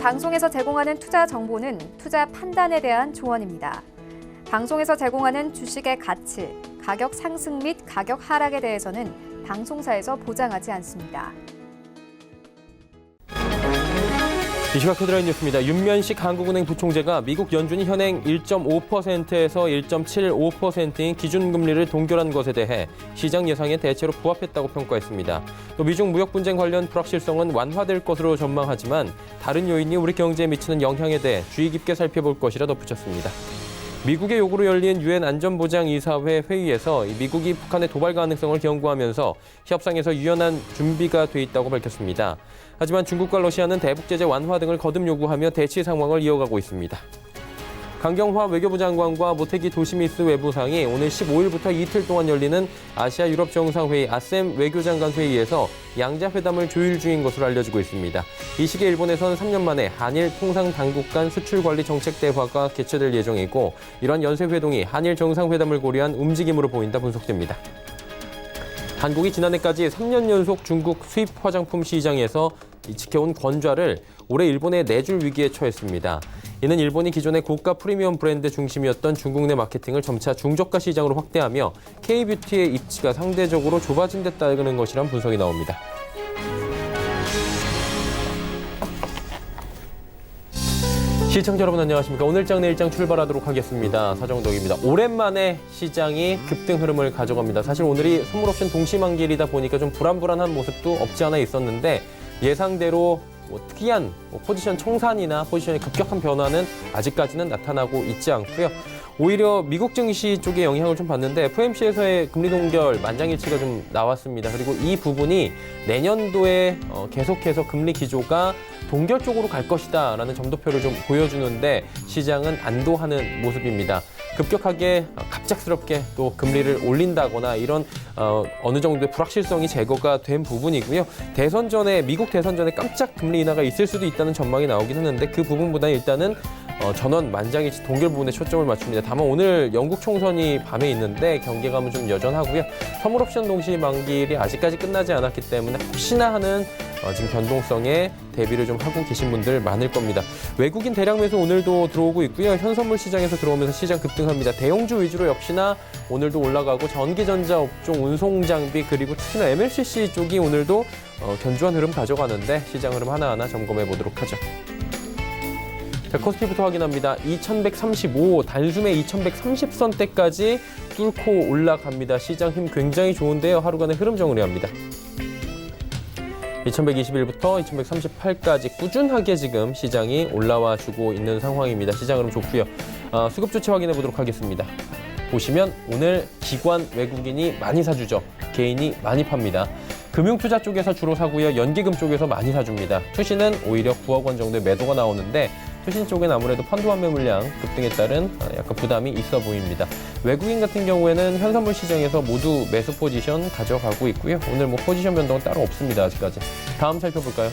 방송에서 제공하는 투자 정보는 투자 판단에 대한 조언입니다. 방송에서 제공하는 주식의 가치, 가격 상승 및 가격 하락에 대해서는 방송사에서 보장하지 않습니다. 이 시각 헤드라인 뉴스입니다. 윤면식 한국은행 부총재가 미국 연준이 현행 1.5%에서 1.75%인 기준금리를 동결한 것에 대해 시장 예상에 대체로 부합했다고 평가했습니다. 또 미중 무역 분쟁 관련 불확실성은 완화될 것으로 전망하지만 다른 요인이 우리 경제에 미치는 영향에 대해 주의 깊게 살펴볼 것이라 덧붙였습니다. 미국의 요구로 열린 유엔 안전보장이사회 회의에서 미국이 북한의 도발 가능성을 경고하면서 협상에서 유연한 준비가 돼 있다고 밝혔습니다. 하지만 중국과 러시아는 대북 제재 완화 등을 거듭 요구하며 대치 상황을 이어가고 있습니다. 강경화 외교부 장관과 모태기 도시미스 외부상이 오늘 15일부터 이틀 동안 열리는 아시아 유럽 정상회의 아셈 외교장관 회의에서 양자회담을 조율 중인 것으로 알려지고 있습니다. 이 시기에 일본에서는 3년 만에 한일 통상 당국 간 수출 관리 정책 대화가 개최될 예정이고 이런 연쇄 회동이 한일 정상회담을 고려한 움직임으로 보인다 분석됩니다. 한국이 지난해까지 3년 연속 중국 수입 화장품 시장에서 지켜온 권좌를 올해 일본에 내줄 위기에 처했습니다. 이는 일본이 기존의 고가 프리미엄 브랜드 중심이었던 중국 내 마케팅을 점차 중저가 시장으로 확대하며 K-뷰티의 입지가 상대적으로 좁아진 데 따르는 것이란 분석이 나옵니다. 시청자 여러분 안녕하십니까. 오늘장 내일장 출발하도록 하겠습니다. 사정덕입니다. 오랜만에 시장이 급등 흐름을 가져갑니다. 사실 오늘이 선물옵션 동시만기일이다 보니까 좀 불안불안한 모습도 없지 않아 있었는데 예상대로 특이한 포지션 청산이나 포지션의 급격한 변화는 아직까지는 나타나고 있지 않고요. 오히려 미국 증시 쪽에 영향을 좀 받는데 FOMC에서의 금리 동결 만장일치가 좀 나왔습니다. 그리고 이 부분이 내년도에 계속해서 금리 기조가 동결 쪽으로 갈 것이다라는 점도표를 좀 보여주는데 시장은 안도하는 모습입니다. 급격하게 갑작스럽게 또 금리를 올린다거나 이런 어느 정도의 불확실성이 제거가 된 부분이고요. 대선 전에 미국 대선 전에 깜짝 금리 인하가 있을 수도 있다는 전망이 나오긴 했는데 그 부분보다 일단은 전원 만장일치 동결 부분에 초점을 맞춥니다. 다만 오늘 영국 총선이 밤에 있는데 경계감은 좀 여전하고요. 선물옵션 동시 만기일이 아직까지 끝나지 않았기 때문에 혹시나 하는 지금 변동성에 대비를 좀 하고 계신 분들 많을 겁니다. 외국인 대량 매수 오늘도 들어오고 있고요. 현선물 시장에서 들어오면서 시장 급등합니다. 대형주 위주로 역시나 오늘도 올라가고 전기전자 업종, 운송장비 그리고 특히나 MLCC 쪽이 오늘도 견조한 흐름 가져가는데 시장 흐름 하나하나 점검해 보도록 하죠. 자, 코스피부터 확인합니다. 2135, 단숨에 2130선대까지 뚫고 올라갑니다. 시장 힘 굉장히 좋은데요. 하루간의 흐름 정리합니다. 2121부터 2138까지 꾸준하게 지금 시장이 올라와 주고 있는 상황입니다. 시장 흐름 좋고요. 수급 주체 확인해 보도록 하겠습니다. 보시면 오늘 기관 외국인이 많이 사주죠. 개인이 많이 팝니다. 금융투자 쪽에서 주로 사고요. 연기금 쪽에서 많이 사줍니다. 투신은 오히려 9억 원 정도의 매도가 나오는데 투신 쪽은 아무래도 펀드 환매 물량 급등에 따른 약간 부담이 있어 보입니다. 외국인 같은 경우에는 현선물 시장에서 모두 매수 포지션 가져가고 있고요. 오늘 포지션 변동은 따로 없습니다. 아직까지. 다음 살펴볼까요?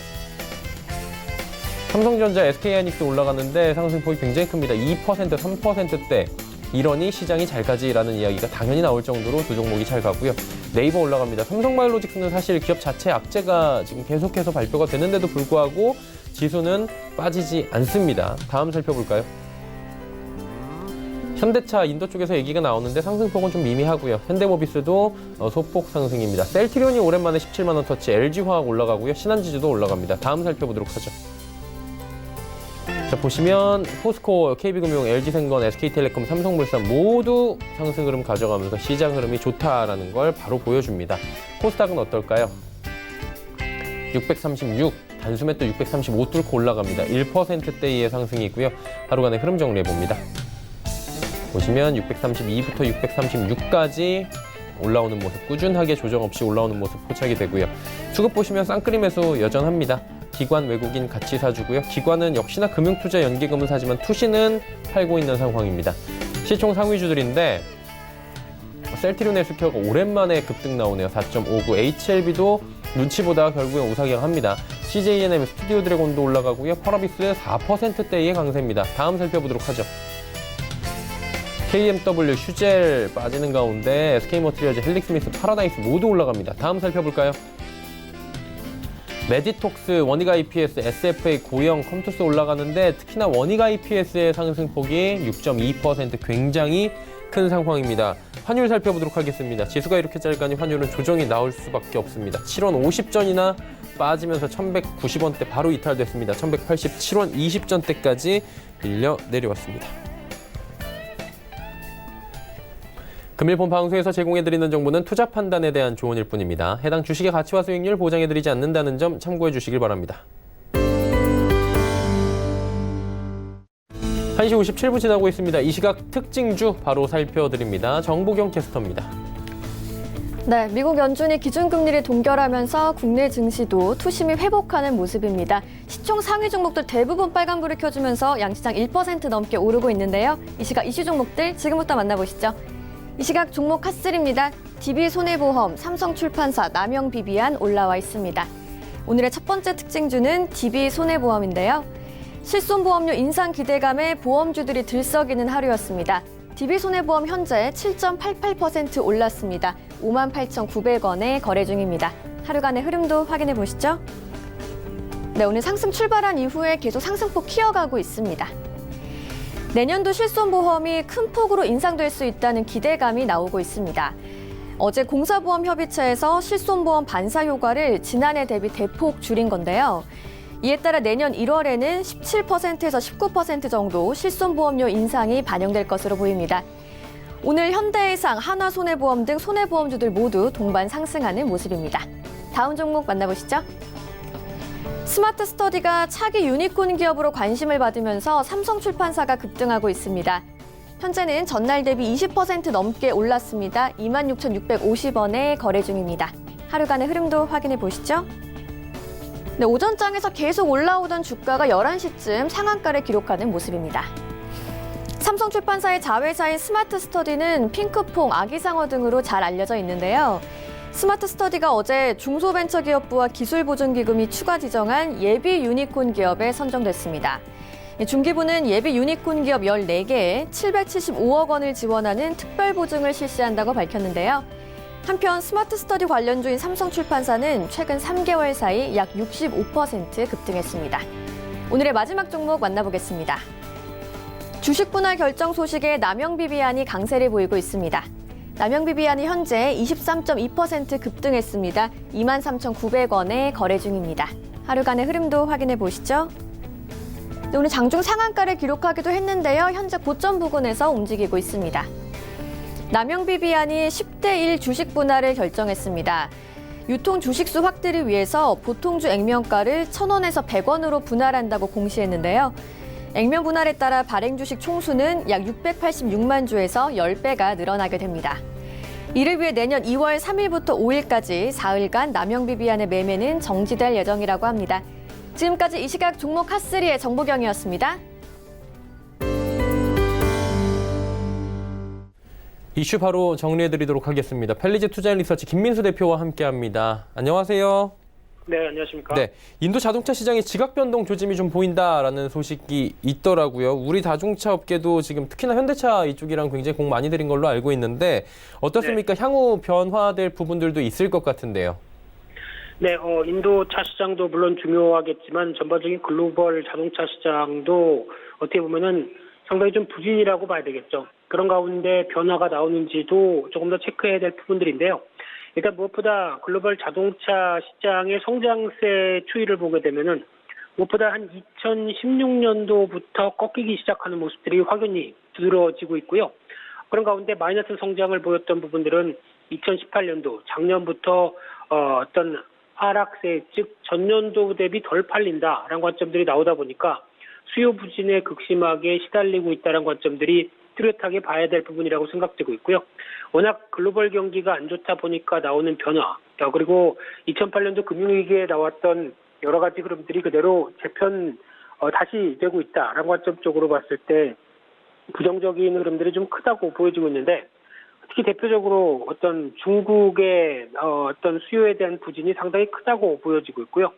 삼성전자, SK하이닉스 올라가는데 상승폭이 굉장히 큽니다. 2%, 3%대. 이러니 시장이 잘 가지라는 이야기가 당연히 나올 정도로 두 종목이 잘 가고요. 네이버 올라갑니다. 삼성바이오로직스는 사실 기업 자체 악재가 지금 계속해서 발표가 되는데도 불구하고 지수는 빠지지 않습니다. 다음 살펴볼까요? 현대차 인도 쪽에서 얘기가 나오는데 상승폭은 좀 미미하고요. 현대모비스도 소폭 상승입니다. 셀트리온이 오랜만에 17만 원 터치, LG화학 올라가고요. 신한지주도 올라갑니다. 다음 살펴보도록 하죠. 자, 보시면 포스코, KB금융, LG생건, SK텔레콤, 삼성물산 모두 상승 흐름 가져가면서 시장 흐름이 좋다라는 걸 바로 보여줍니다. 코스닥은 어떨까요? 636, 단숨에 또 635 뚫고 올라갑니다. 1%대의 상승이고요. 하루간의 흐름 정리해봅니다. 보시면 632부터 636까지 올라오는 모습, 꾸준하게 조정 없이 올라오는 모습 포착이 되고요. 수급 보시면 쌍끌이 매수 여전합니다. 기관, 외국인 같이 사주고요. 기관은 역시나 금융투자 연기금은 사지만 투신은 팔고 있는 상황입니다. 시총 상위주들인데 셀트리온 헬스케어가 오랜만에 급등 나오네요. 4.59. HLB도 눈치 보다가 결국엔 우상향합니다. CJENM, 스튜디오 드래곤도 올라가고요. 펄어비스 4%대의 강세입니다. 다음 살펴보도록 하죠. KMW, 슈젤 빠지는 가운데 SK머티리얼즈, 헬릭스미스, 파라다이스 모두 올라갑니다. 다음 살펴볼까요? 메디톡스, 원익 IPS, SFA, 고영, 컴투스 올라가는데 특히나 원익 IPS의 상승폭이 6.2% 굉장히 큰 상황입니다. 환율 살펴보도록 하겠습니다. 지수가 이렇게 짧으니 환율은 조정이 나올 수밖에 없습니다. 7원 50전이나 빠지면서 1190원대 바로 이탈됐습니다. 1187원 20전대까지 밀려 내려왔습니다. 금일본 방송에서 제공해드리는 정보는 투자 판단에 대한 조언일 뿐입니다. 해당 주식의 가치와 수익률 보장해드리지 않는다는 점 참고해 주시길 바랍니다. 1시 57분 지나고 있습니다. 이 시각 특징주 바로 살펴드립니다. 정보경 캐스터입니다. 네, 미국 연준이 기준금리를 동결하면서 국내 증시도 투심이 회복하는 모습입니다. 시총 상위 종목들 대부분 빨간불을 켜주면서 양시장 1% 넘게 오르고 있는데요. 이 시각 이슈 종목들 지금부터 만나보시죠. 이 시각 종목 핫3입니다. DB손해보험, 삼성출판사, 남영비비안 올라와 있습니다. 오늘의 첫 번째 특징주는 DB손해보험인데요. 실손보험료 인상 기대감에 보험주들이 들썩이는 하루였습니다. DB손해보험 현재 7.88% 올랐습니다. 58,900원에 거래 중입니다. 하루간의 흐름도 확인해 보시죠. 네, 오늘 상승 출발한 이후에 계속 상승폭 키워가고 있습니다. 내년도 실손보험이 큰 폭으로 인상될 수 있다는 기대감이 나오고 있습니다. 어제 공사보험협의체에서 실손보험 반사 효과를 지난해 대비 대폭 줄인 건데요. 이에 따라 내년 1월에는 17%에서 19% 정도 실손보험료 인상이 반영될 것으로 보입니다. 오늘 현대해상, 하나손해보험 등 손해보험주들 모두 동반 상승하는 모습입니다. 다음 종목 만나보시죠. 스마트 스터디가 차기 유니콘 기업으로 관심을 받으면서 삼성출판사가 급등하고 있습니다. 현재는 전날 대비 20% 넘게 올랐습니다. 26,650원에 거래 중입니다. 하루간의 흐름도 확인해 보시죠. 네, 오전장에서 계속 올라오던 주가가 11시쯤 상한가를 기록하는 모습입니다. 삼성출판사의 자회사인 스마트 스터디는 핑크퐁, 아기상어 등으로 잘 알려져 있는데요. 스마트 스터디가 어제 중소벤처기업부와 기술보증기금이 추가 지정한 예비 유니콘 기업에 선정됐습니다. 중기부는 예비 유니콘 기업 14개에 775억 원을 지원하는 특별보증을 실시한다고 밝혔는데요. 한편 스마트 스터디 관련주인 삼성출판사는 최근 3개월 사이 약 65% 급등했습니다. 오늘의 마지막 종목 만나보겠습니다. 주식 분할 결정 소식에 남영비비안이 강세를 보이고 있습니다. 남영비비안이 현재 23.2% 급등했습니다. 23,900원에 거래 중입니다. 하루간의 흐름도 확인해 보시죠. 오늘 장중 상한가를 기록하기도 했는데요. 현재 고점 부근에서 움직이고 있습니다. 남영비비안이 10대1 주식 분할을 결정했습니다. 유통 주식수 확대를 위해서 보통주 액면가를 1,000원에서 100원으로 분할한다고 공시했는데요. 액면 분할에 따라 발행 주식 총수는 약 686만 주에서 10배가 늘어나게 됩니다. 이를 위해 내년 2월 3일부터 5일까지 사흘간 남영비비안의 매매는 정지될 예정이라고 합니다. 지금까지 이 시각 종목 핫3의 정보경이었습니다. 이슈 바로 정리해드리도록 하겠습니다. 펠리즈 투자리서치 김민수 대표와 함께합니다. 안녕하세요. 네, 안녕하십니까. 네, 인도 자동차 시장에 지각 변동 조짐이 좀 보인다라는 소식이 있더라고요. 우리 자동차 업계도 지금 특히나 현대차 이쪽이랑 굉장히 공 많이 들인 걸로 알고 있는데 어떻습니까? 네. 향후 변화될 부분들도 있을 것 같은데요. 네, 인도 차 시장도 물론 중요하겠지만 전반적인 글로벌 자동차 시장도 어떻게 보면은 상당히 좀 부진이라고 봐야 되겠죠. 그런 가운데 변화가 나오는지도 조금 더 체크해야 될 부분들인데요. 일단 무엇보다 글로벌 자동차 시장의 성장세 추이를 보게 되면은 무엇보다 한 2016년도부터 꺾이기 시작하는 모습들이 확연히 두드러지고 있고요. 그런 가운데 마이너스 성장을 보였던 부분들은 2018년도 작년부터 어떤 하락세, 즉 전년도 대비 덜 팔린다라는 관점들이 나오다 보니까 수요 부진에 극심하게 시달리고 있다는 관점들이 뚜렷하게 봐야 될 부분이라고 생각되고 있고요. 워낙 글로벌 경기가 안 좋다 보니까 나오는 변화, 그리고 2008년도 금융위기에 나왔던 여러 가지 흐름들이 그대로 재편 다시 되고 있다라는 관점 쪽으로 봤을 때 부정적인 흐름들이 좀 크다고 보여지고 있는데 특히 대표적으로 어떤 중국의 어떤 수요에 대한 부진이 상당히 크다고 보여지고 있고요.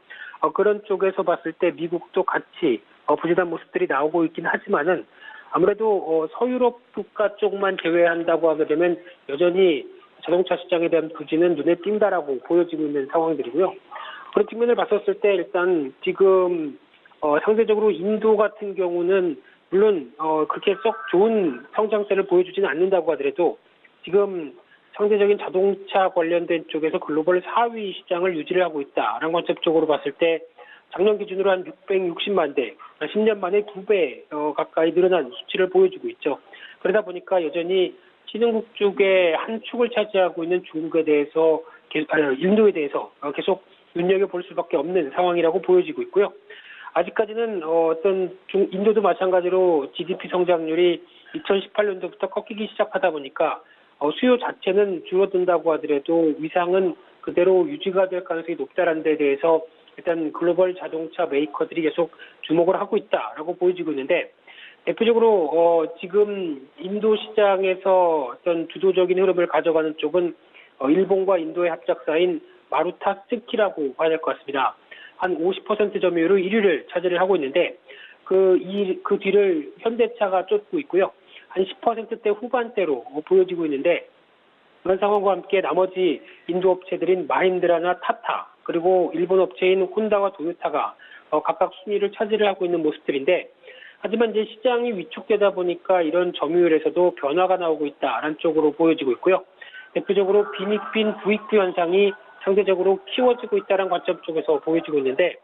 그런 쪽에서 봤을 때 미국도 같이 부진한 모습들이 나오고 있긴 하지만은 아무래도 서유럽 국가 쪽만 제외한다고 하게 되면 여전히 자동차 시장에 대한 부진은 눈에 띈다라고 보여지고 있는 상황들이고요. 그런 측면을 봤었을 때 일단 지금 상대적으로 인도 같은 경우는 물론 그렇게 썩 좋은 성장세를 보여주지는 않는다고 하더라도 지금 상대적인 자동차 관련된 쪽에서 글로벌 4위 시장을 유지를 하고 있다라는 관점적으로 봤을 때 작년 기준으로 한 660만 대, 10년 만에 2배 가까이 늘어난 수치를 보여주고 있죠. 그러다 보니까 여전히 신흥국 쪽의 한 축을 차지하고 있는 중국에 대해서, 인도에 대해서 계속 눈여겨볼 수밖에 없는 상황이라고 보여지고 있고요. 아직까지는 인도도 마찬가지로 GDP 성장률이 2018년도부터 꺾이기 시작하다 보니까 수요 자체는 줄어든다고 하더라도 위상은 그대로 유지가 될 가능성이 높다는 데 대해서 일단 글로벌 자동차 메이커들이 계속 주목을 하고 있다라고 보여지고 있는데, 대표적으로 지금 인도 시장에서 어떤 주도적인 흐름을 가져가는 쪽은 일본과 인도의 합작사인 마루타 스즈키라고 봐야 될 것 같습니다. 한 50% 점유율로 1위를 차지를 하고 있는데 그 뒤를 현대차가 쫓고 있고요. 한 10%대 후반대로 보여지고 있는데, 그런 상황과 함께 나머지 인도 업체들인 마힌드라나 타타, 그리고 일본 업체인 혼다와 도요타가 각각 순위를 차지를 하고 있는 모습들인데, 하지만 이제 시장이 위축되다 보니까 이런 점유율에서도 변화가 나오고 있다라는 쪽으로 보여지고 있고요. 대표적으로 빈익빈 부익부 현상이 상대적으로 키워지고 있다는 관점 쪽에서 보여지고 있는데,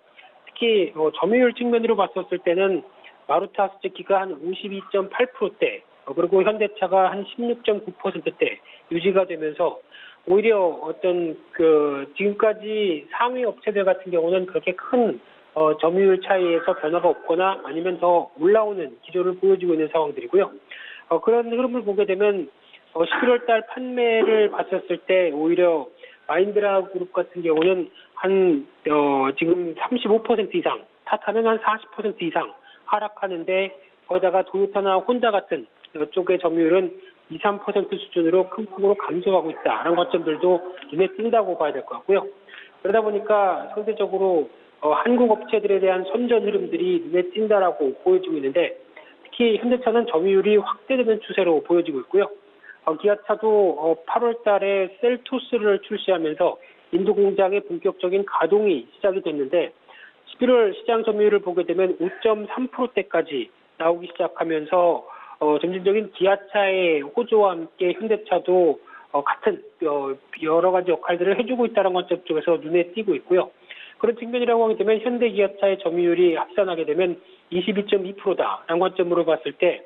특히 점유율 측면으로 봤었을 때는 마루타 스즈키가 한 52.8%대, 그리고 현대차가 한 16.9%대 유지가 되면서 오히려 지금까지 상위 업체들 같은 경우는 그렇게 큰 점유율 차이에서 변화가 없거나 아니면 더 올라오는 기조를 보여주고 있는 상황들이고요. 그런 흐름을 보게 되면 11월 달 판매를 봤었을 때 오히려 마힌드라 그룹 같은 경우는 지금 35% 이상, 타타는 한 40% 이상 하락하는데, 거기다가 도요타나 혼다 같은 쪽의 점유율은 2, 3% 수준으로 큰 폭으로 감소하고 있다라는 관점들도 눈에 띈다고 봐야 될 것 같고요. 그러다 보니까 상대적으로 한국 업체들에 대한 선전 흐름들이 눈에 띈다라고 보여지고 있는데, 특히 현대차는 점유율이 확대되는 추세로 보여지고 있고요. 기아차도 8월 달에 셀토스를 출시하면서 인도 공장의 본격적인 가동이 시작이 됐는데, 11월 시장 점유율을 보게 되면 5.3%대까지 나오기 시작하면서 점진적인 기아차의 호조와 함께 현대차도 같은 여러 가지 역할들을 해주고 있다는 관점 쪽에서 눈에 띄고 있고요. 그런 측면이라고 하게 되면 현대 기아차의 점유율이 합산하게 되면 22.2%다라는 관점으로 봤을 때,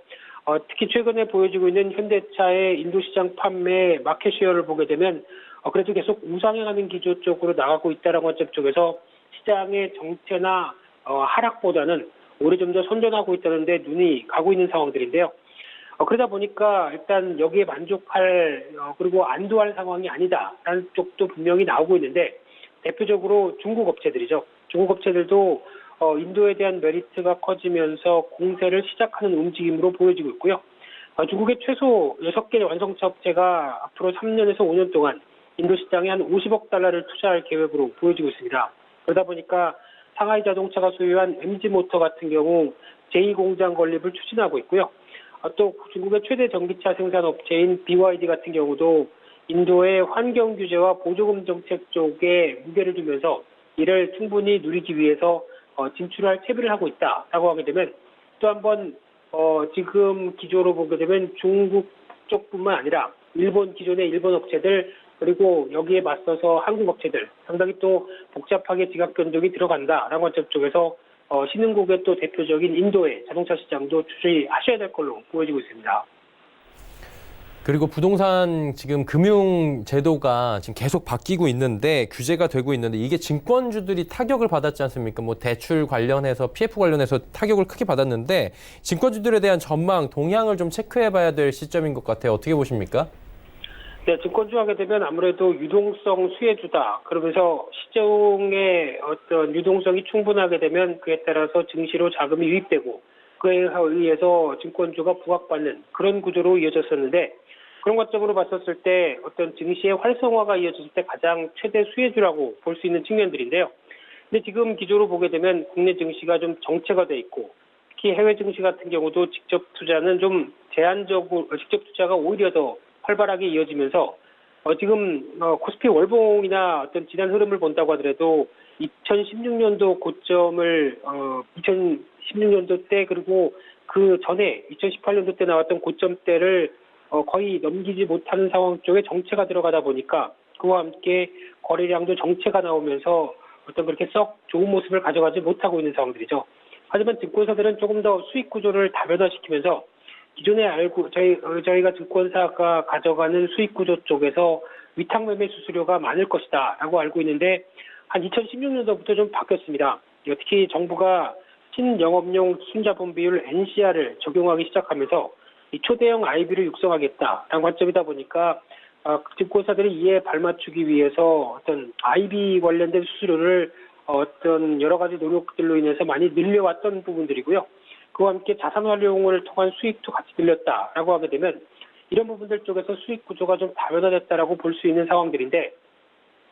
특히 최근에 보여지고 있는 현대차의 인도 시장 판매 마켓 쉐어를 보게 되면 그래도 계속 우상향하는 기조 쪽으로 나가고 있다는 관점 쪽에서 시장의 정체나 하락보다는 오히려 좀 더 선전하고 있다는 데 눈이 가고 있는 상황들인데요. 그러다 보니까 일단 여기에 만족할 그리고 안도할 상황이 아니다라는 쪽도 분명히 나오고 있는데, 대표적으로 중국 업체들이죠. 중국 업체들도 인도에 대한 메리트가 커지면서 공세를 시작하는 움직임으로 보여지고 있고요. 중국의 최소 6개 완성차 업체가 앞으로 3년에서 5년 동안 인도 시장에 한 50억 달러를 투자할 계획으로 보여지고 있습니다. 그러다 보니까 상하이 자동차가 소유한 MG모터 같은 경우 제2공장 건립을 추진하고 있고요. 또 중국의 최대 전기차 생산 업체인 BYD 같은 경우도 인도의 환경 규제와 보조금 정책 쪽에 무게를 두면서 이를 충분히 누리기 위해서 진출할 채비를 하고 있다라고 하게 되면, 또 한번 지금 기조로 보게 되면 중국 쪽뿐만 아니라 기존의 일본 업체들, 그리고 여기에 맞서서 한국 업체들 상당히 또 복잡하게 지각 변동이 들어간다라는 관점 쪽에서 신흥국의 또 대표적인 인도의 자동차 시장도 주시하셔야 될 걸로 보여지고 있습니다. 그리고 부동산 지금 금융 제도가 지금 계속 바뀌고 있는데, 규제가 되고 있는데, 이게 증권주들이 타격을 받았지 않습니까? 뭐 대출 관련해서 PF 관련해서 타격을 크게 받았는데, 증권주들에 대한 전망, 동향을 좀 체크해 봐야 될 시점인 것 같아요. 어떻게 보십니까? 네, 증권주 하게 되면 아무래도 유동성 수혜주다. 그러면서 시중의 어떤 유동성이 충분하게 되면 그에 따라서 증시로 자금이 유입되고 그에 의해서 증권주가 부각받는 그런 구조로 이어졌었는데, 그런 관점으로 봤었을 때 어떤 증시의 활성화가 이어졌을 때 가장 최대 수혜주라고 볼 수 있는 측면들인데요. 근데 지금 기조로 보게 되면 국내 증시가 좀 정체가 돼 있고, 특히 해외 증시 같은 경우도 직접 투자는 좀 제한적으로, 직접 투자가 오히려 더 활발하게 이어지면서 지금 코스피 월봉이나 어떤 지난 흐름을 본다고 하더라도 2016년도 고점을 2016년도 때 그리고 그 전에 2018년도 때 나왔던 고점대를 거의 넘기지 못하는 상황 쪽에 정체가 들어가다 보니까 그와 함께 거래량도 정체가 나오면서 어떤 그렇게 썩 좋은 모습을 가져가지 못하고 있는 상황들이죠. 하지만 증권사들은 조금 더 수익 구조를 다변화시키면서 기존에 저희가 증권사가 가져가는 수익 구조 쪽에서 위탁 매매 수수료가 많을 것이다라고 알고 있는데 한 2016년도부터 좀 바뀌었습니다. 특히 정부가 신영업용 순자본 비율 NCR을 적용하기 시작하면서 이 초대형 IB를 육성하겠다라는 관점이다 보니까 증권사들이 이에 발맞추기 위해서 어떤 IB 관련된 수수료를 어떤 여러 가지 노력들로 인해서 많이 늘려왔던 부분들이고요. 그와 함께 자산 활용을 통한 수익도 같이 늘렸다라고 하게 되면 이런 부분들 쪽에서 수익 구조가 좀 다변화됐다라고 볼 수 있는 상황들인데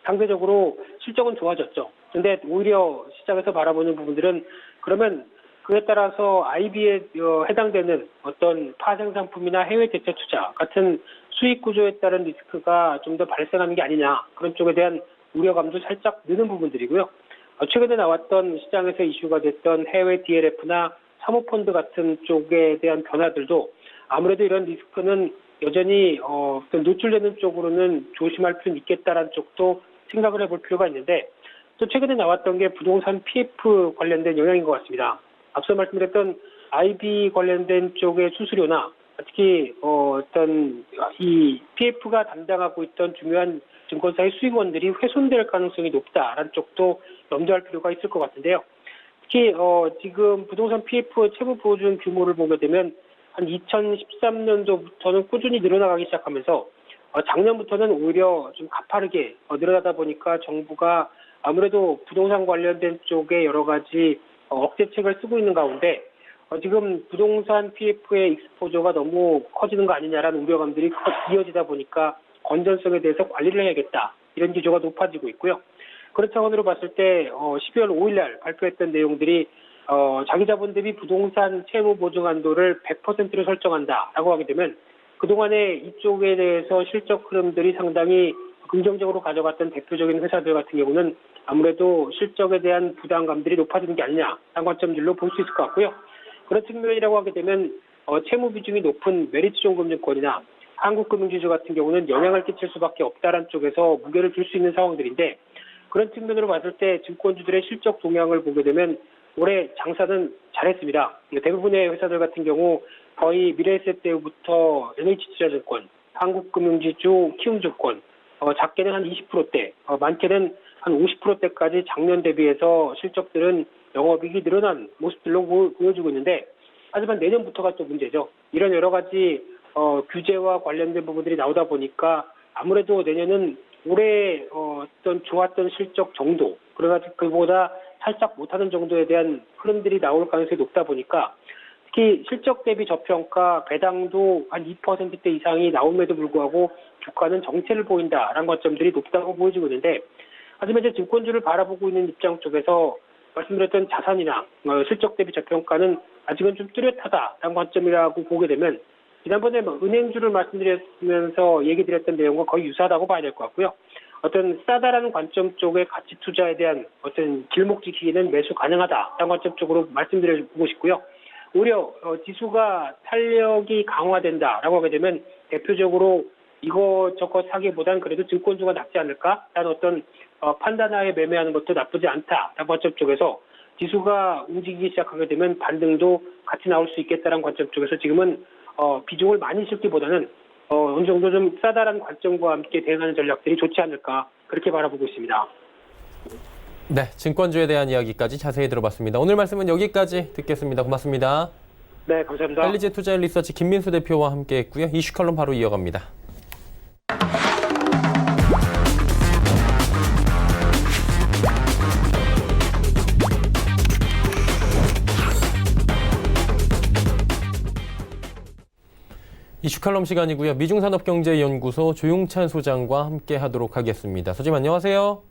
상대적으로 실적은 좋아졌죠. 그런데 오히려 시장에서 바라보는 부분들은 그러면 그에 따라서 IB에 해당되는 어떤 파생 상품이나 해외 대체 투자 같은 수익 구조에 따른 리스크가 좀 더 발생하는 게 아니냐 그런 쪽에 대한 우려감도 살짝 느는 부분들이고요. 최근에 나왔던 시장에서 이슈가 됐던 해외 DLF나 사모펀드 같은 쪽에 대한 변화들도 아무래도 이런 리스크는 여전히 노출되는 쪽으로는 조심할 필요는 있겠다라는 쪽도 생각을 해볼 필요가 있는데 또 최근에 나왔던 게 부동산 PF 관련된 영향인 것 같습니다. 앞서 말씀드렸던 IB 관련된 쪽의 수수료나 특히 어떤 이 PF가 담당하고 있던 중요한 증권사의 수익원들이 훼손될 가능성이 높다라는 쪽도 염두할 필요가 있을 것 같은데요. 특히 지금 부동산 PF 채무 보증 규모를 보게 되면 한 2013년도부터는 꾸준히 늘어나가기 시작하면서 작년부터는 오히려 좀 가파르게 늘어나다 보니까 정부가 아무래도 부동산 관련된 쪽에 여러 가지 억제책을 쓰고 있는 가운데 지금 부동산 PF의 익스포저가 너무 커지는 거 아니냐라는 우려감들이 이어지다 보니까 건전성에 대해서 관리를 해야겠다 이런 기조가 높아지고 있고요. 그런 차원으로 봤을 때 12월 5일 날 발표했던 내용들이 자기 자본 대비 부동산 채무 보증 한도를 100%로 설정한다라고 하게 되면 그동안에 이쪽에 대해서 실적 흐름들이 상당히 긍정적으로 가져갔던 대표적인 회사들 같은 경우는 아무래도 실적에 대한 부담감들이 높아지는 게 아니냐라는 관점들로 볼 수 있을 것 같고요. 그런 측면이라고 하게 되면 채무 비중이 높은 메리츠존금융권이나 한국금융지주 같은 경우는 영향을 끼칠 수밖에 없다라는 쪽에서 무게를 줄 수 있는 상황들인데 그런 측면으로 봤을 때 증권주들의 실적 동향을 보게 되면 올해 장사는 잘했습니다. 대부분의 회사들 같은 경우 거의 미래에셋대부터 NH투자증권, 한국금융지주, 키움증권 작게는 한 20%대, 많게는 한 50%대까지 작년 대비해서 실적들은 영업이익이 늘어난 모습들로 보여주고 있는데 하지만 내년부터가 또 문제죠. 이런 여러 가지 규제와 관련된 부분들이 나오다 보니까 아무래도 내년은 올해 어떤 좋았던 실적 정도, 그래가지고 그보다 살짝 못하는 정도에 대한 흐름들이 나올 가능성이 높다 보니까 특히 실적 대비 저평가 배당도 한 2%대 이상이 나옴에도 불구하고 주가는 정체를 보인다라는 관점들이 높다고 보여지고 있는데 하지만 이제 증권주를 바라보고 있는 입장 쪽에서 말씀드렸던 자산이나 실적 대비 저평가는 아직은 좀 뚜렷하다라는 관점이라고 보게 되면 지난번에 은행주를 말씀드리면서 얘기 드렸던 내용과 거의 유사하다고 봐야 될 것 같고요. 어떤 싸다라는 관점 쪽의 가치 투자에 대한 어떤 길목 지키기는 매수 가능하다라는 관점 쪽으로 말씀드려보고 싶고요. 오히려 지수가 탄력이 강화된다라고 하게 되면 대표적으로 이것저것 사기보다는 그래도 증권주가 낫지 않을까라는 어떤 판단하에 매매하는 것도 나쁘지 않다라는 관점 쪽에서 지수가 움직이기 시작하게 되면 반등도 같이 나올 수 있겠다라는 관점 쪽에서 지금은 비중을 많이 싣기보다는 어느 정도 좀 싸다라는 관점과 함께 대응하는 전략들이 좋지 않을까 그렇게 바라보고 있습니다. 네, 증권주에 대한 이야기까지 자세히 들어봤습니다. 오늘 말씀은 여기까지 듣겠습니다. 고맙습니다. 네, 감사합니다. 헬리제 투자인 리서치 김민수 대표와 함께했고요. 이슈 칼럼 바로 이어갑니다. 이슈 칼럼 시간이고요. 미중산업경제연구소 조용찬 소장과 함께하도록 하겠습니다. 소장님 안녕하세요.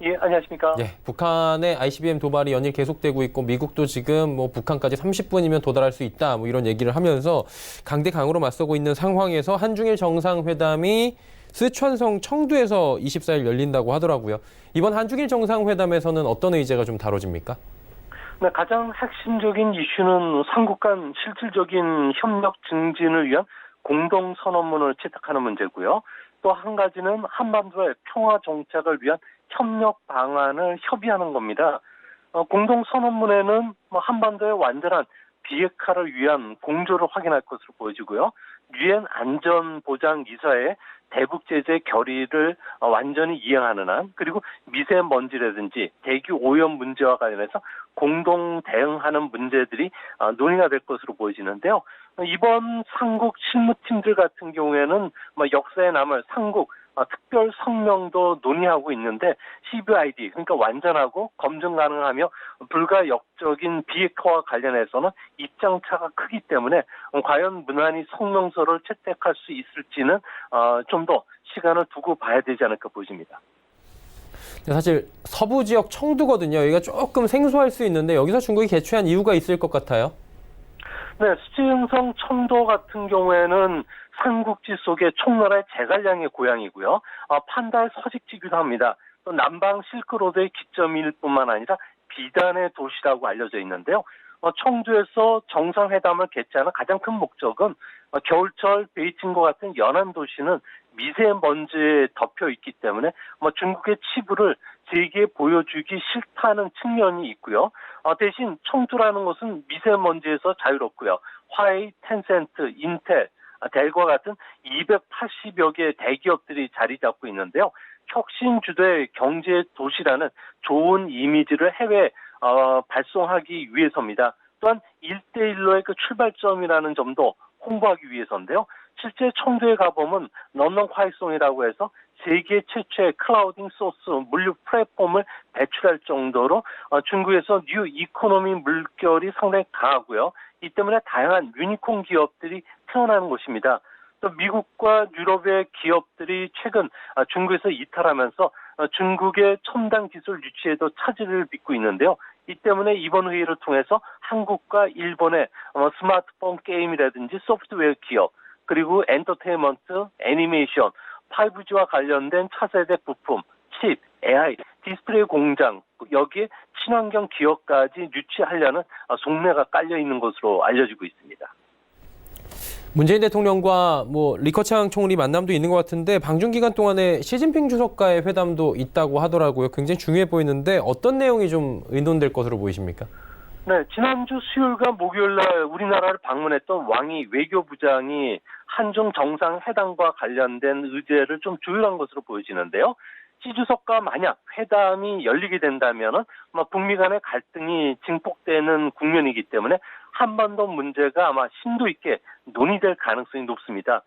예, 안녕하십니까. 예, 북한의 ICBM 도발이 연일 계속되고 있고 미국도 지금 북한까지 30분이면 도달할 수 있다 이런 얘기를 하면서 강대강으로 맞서고 있는 상황에서 한중일 정상회담이 쓰촨성 청두에서 24일 열린다고 하더라고요. 이번 한중일 정상회담에서는 어떤 의제가 좀 다뤄집니까? 네, 가장 핵심적인 이슈는 삼국 간 실질적인 협력 증진을 위한 공동선언문을 채택하는 문제고요. 또 한 가지는 한반도의 평화 정착을 위한 협력 방안을 협의하는 겁니다. 공동선언문에는 한반도의 완전한 비핵화를 위한 공조를 확인할 것으로 보여지고요. 유엔 안전보장이사의 대북 제재 결의를 완전히 이행하는 한, 그리고 미세먼지라든지 대기 오염 문제와 관련해서 공동 대응하는 문제들이 논의가 될 것으로 보여지는데요. 이번 삼국 실무팀들 같은 경우에는 역사에 남을 삼국 특별 성명도 논의하고 있는데, CBID, 그러니까 완전하고 검증 가능하며 불가역적인 비핵화와 관련해서는 입장차가 크기 때문에 과연 무난히 성명서를 채택할 수 있을지는 좀 더 시간을 두고 봐야 되지 않을까 보입니다. 사실 서부 지역 청두거든요. 여기가 조금 생소할 수 있는데 여기서 중국이 개최한 이유가 있을 것 같아요. 네, 쓰촨성 청도 같은 경우에는 삼국지 속의 총나라의 제갈량의 고향이고요. 판다의 서식지기도 합니다. 또 남방 실크로드의 기점일 뿐만 아니라 비단의 도시라고 알려져 있는데요. 청두에서 정상회담을 개최하는 가장 큰 목적은 겨울철 베이징과 같은 연안 도시는 미세먼지에 덮여 있기 때문에 중국의 치부를 세계에 보여주기 싫다는 측면이 있고요. 대신 청두라는 곳은 미세먼지에서 자유롭고요. 화웨이, 텐센트, 인텔, 델과 같은 280여 개의 대기업들이 자리 잡고 있는데요. 혁신 주도의 경제 도시라는 좋은 이미지를 해외에 발송하기 위해서입니다. 또한 1대1로의 그 출발점이라는 점도 홍보하기 위해서인데요. 실제 청두에 가보면 런던 화이송이라고 해서 세계 최초의 클라우딩 소스 물류 플랫폼을 배출할 정도로 중국에서 뉴 이코노미 물결이 상당히 강하고요. 이 때문에 다양한 유니콘 기업들이 태어나는 곳입니다. 또 미국과 유럽의 기업들이 최근 중국에서 이탈하면서 중국의 첨단 기술 유치에도 차질을 빚고 있는데요. 이 때문에 이번 회의를 통해서 한국과 일본의 스마트폰 게임이라든지 소프트웨어 기업, 그리고 엔터테인먼트, 애니메이션, 5G와 관련된 차세대 부품, 칩, AI, 디스플레이 공장, 여기에 친환경 기업까지 유치하려는 속내가 깔려 있는 것으로 알려지고 있습니다. 문재인 대통령과 리커창 총리 만남도 있는 것 같은데 방중 기간 동안에 시진핑 주석과의 회담도 있다고 하더라고요. 굉장히 중요해 보이는데 어떤 내용이 좀 의논될 것으로 보이십니까? 네, 지난주 수요일과 목요일날 우리나라를 방문했던 왕이 외교부장이 한중 정상회담과 관련된 의제를 좀 조율한 것으로 보여지는데요. 시 주석과 만약 회담이 열리게 된다면 북미 간의 갈등이 증폭되는 국면이기 때문에 한반도 문제가 아마 심도 있게 논의될 가능성이 높습니다.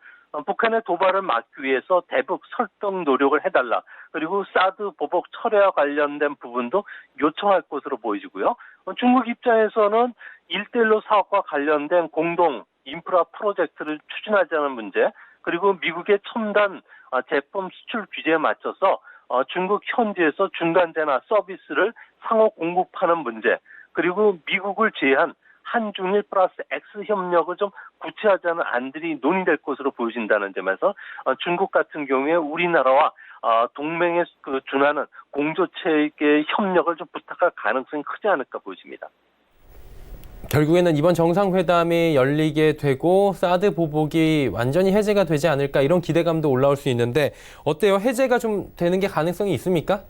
북한의 도발을 막기 위해서 대북 설득 노력을 해달라. 그리고 사드 보복 철회와 관련된 부분도 요청할 것으로 보여지고요. 중국 입장에서는 1대1로 사업과 관련된 공동 인프라 프로젝트를 추진하자는 문제, 그리고 미국의 첨단 제품 수출 규제에 맞춰서 중국 현지에서 중간재나 서비스를 상호 공급하는 문제, 그리고 미국을 제외한 한중일 플러스 X 협력을 좀 구체화하자는 안들이 논의될 것으로 보여진다는 점에서 중국 같은 경우에 우리나라와 동맹에 준하는 공조체계 협력을 좀 부탁할 가능성이 크지 않을까 보여집니다. 결국에는 이번 정상회담이 열리게 되고 사드 보복이 완전히 해제가 되지 않을까 이런 기대감도 올라올 수 있는데 어때요? 해제가 좀 되는 게 가능성이 있습니까?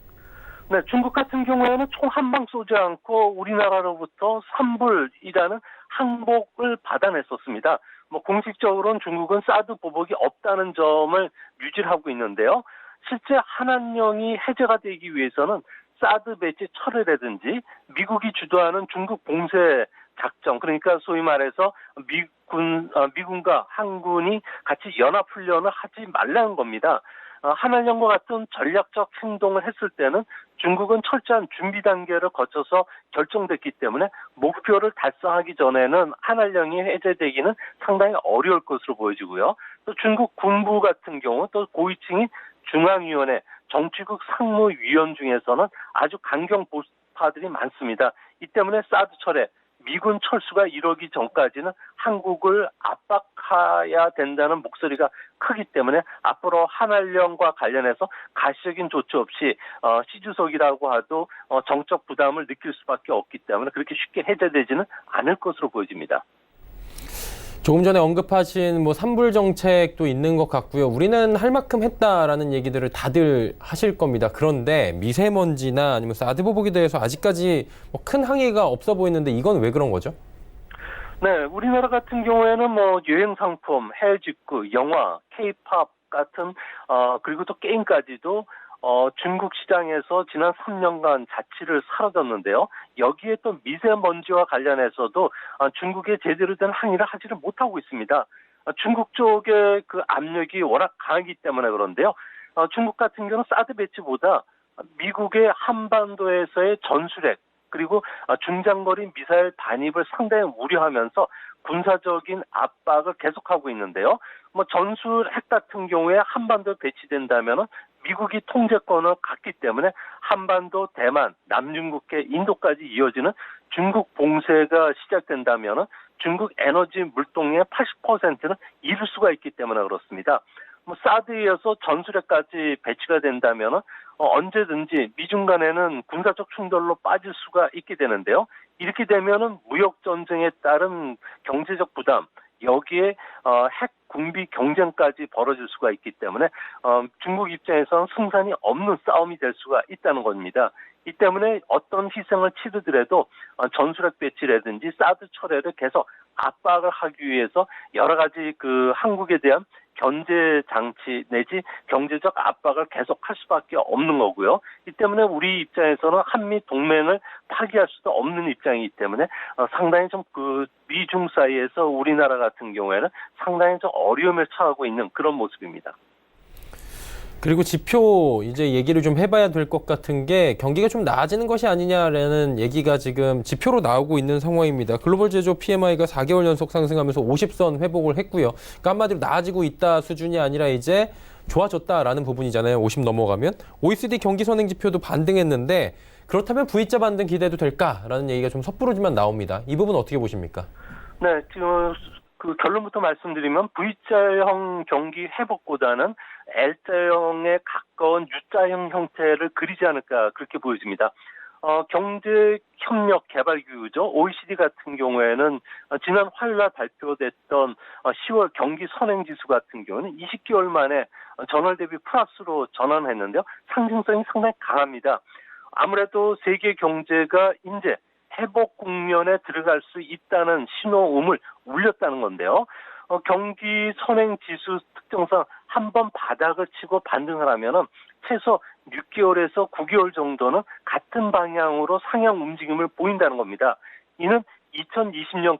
네, 중국 같은 경우에는 총 한 방 쏘지 않고 우리나라로부터 산불이라는 항복을 받아냈었습니다. 공식적으로는 중국은 사드 보복이 없다는 점을 유지를 하고 있는데요. 실제 한한령이 해제가 되기 위해서는 사드 배치 철회라든지 미국이 주도하는 중국 봉쇄 작전, 그러니까 소위 말해서 미군과 한군이 같이 연합훈련을 하지 말라는 겁니다. 한한령과 같은 전략적 행동을 했을 때는 중국은 철저한 준비 단계를 거쳐서 결정됐기 때문에 목표를 달성하기 전에는 한한령이 해제되기는 상당히 어려울 것으로 보여지고요. 또 중국 군부 같은 경우 또 고위층인 중앙위원회 정치국 상무위원 중에서는 아주 강경 보수파들이 많습니다. 이 때문에 사드 철회, 미군 철수가 이루어지기 전까지는 한국을 압박해야 된다는 목소리가 크기 때문에 앞으로 한한령과 관련해서 가시적인 조치 없이 시주석이라고 하도 정적 부담을 느낄 수밖에 없기 때문에 그렇게 쉽게 해제되지는 않을 것으로 보여집니다. 조금 전에 언급하신 뭐 산불 정책도 있는 것 같고요. 우리는 할 만큼 했다라는 얘기들을 다들 하실 겁니다. 그런데 미세먼지나 아니면 사드 보복에 대해서 아직까지 뭐 큰 항의가 없어 보이는데 이건 왜 그런 거죠? 네, 우리나라 같은 경우에는 뭐 여행 상품, 해외 직구, 영화, K-팝 같은 그리고 또 게임까지도 중국 시장에서 지난 3년간 자취를 사라졌는데요. 여기에 또 미세먼지와 관련해서도 중국에 제대로 된 항의를 하지를 못하고 있습니다. 중국 쪽의 그 압력이 워낙 강하기 때문에 그런데요. 중국 같은 경우는 사드 배치보다 미국의 한반도에서의 전술핵 그리고 중장거리 미사일 반입을 상당히 우려하면서 군사적인 압박을 계속하고 있는데요. 뭐 전술핵 같은 경우에 한반도에 배치된다면 미국이 통제권을 갖기 때문에 한반도, 대만, 남중국해, 인도까지 이어지는 중국 봉쇄가 시작된다면 중국 에너지 물동의 80%는 잃을 수가 있기 때문에 그렇습니다. 뭐 사드에 이어서 전술핵까지 배치가 된다면 언제든지 미중 간에는 군사적 충돌로 빠질 수가 있게 되는데요. 이렇게 되면은 무역 전쟁에 따른 경제적 부담, 여기에 핵 군비 경쟁까지 벌어질 수가 있기 때문에 중국 입장에서는 승산이 없는 싸움이 될 수가 있다는 겁니다. 이 때문에 어떤 희생을 치르더라도 전술핵 배치라든지 사드 철회를 계속 압박을 하기 위해서 여러 가지 그 한국에 대한 견제 장치 내지 경제적 압박을 계속할 수밖에 없는 거고요. 이 때문에 우리 입장에서는 한미 동맹을 파기할 수도 없는 입장이기 때문에 상당히 좀 그 미중 사이에서 우리나라 같은 경우에는 상당히 좀 어려움을 처하고 있는 그런 모습입니다. 그리고 지표 이제 얘기를 좀 해봐야 될 것 같은 게 경기가 좀 나아지는 것이 아니냐라는 얘기가 지금 지표로 나오고 있는 상황입니다. 글로벌 제조 PMI가 4개월 연속 상승하면서 50선 회복을 했고요. 그러니까 한마디로 나아지고 있다 수준이 아니라 이제 좋아졌다라는 부분이잖아요. 50 넘어가면. OECD 경기 선행 지표도 반등했는데 그렇다면 V자 반등 기대도 될까라는 얘기가 좀 섣부르지만 나옵니다. 이 부분 어떻게 보십니까? 네, 지금 그 결론부터 말씀드리면 V자형 경기 회복보다는 L자형에 가까운 U자형 형태를 그리지 않을까 그렇게 보여집니다. 경제협력개발기구죠. OECD 같은 경우에는 지난 화요일 날 발표됐던 10월 경기 선행지수 같은 경우는 20개월 만에 전월 대비 플러스로 전환했는데요. 상징성이 상당히 강합니다. 아무래도 세계 경제가 이제 회복 국면에 들어갈 수 있다는 신호음을 울렸다는 건데요. 경기 선행 지수 특성상 한 번 바닥을 치고 반등을 하면은 최소 6개월에서 9개월 정도는 같은 방향으로 상향 움직임을 보인다는 겁니다. 이는 2020년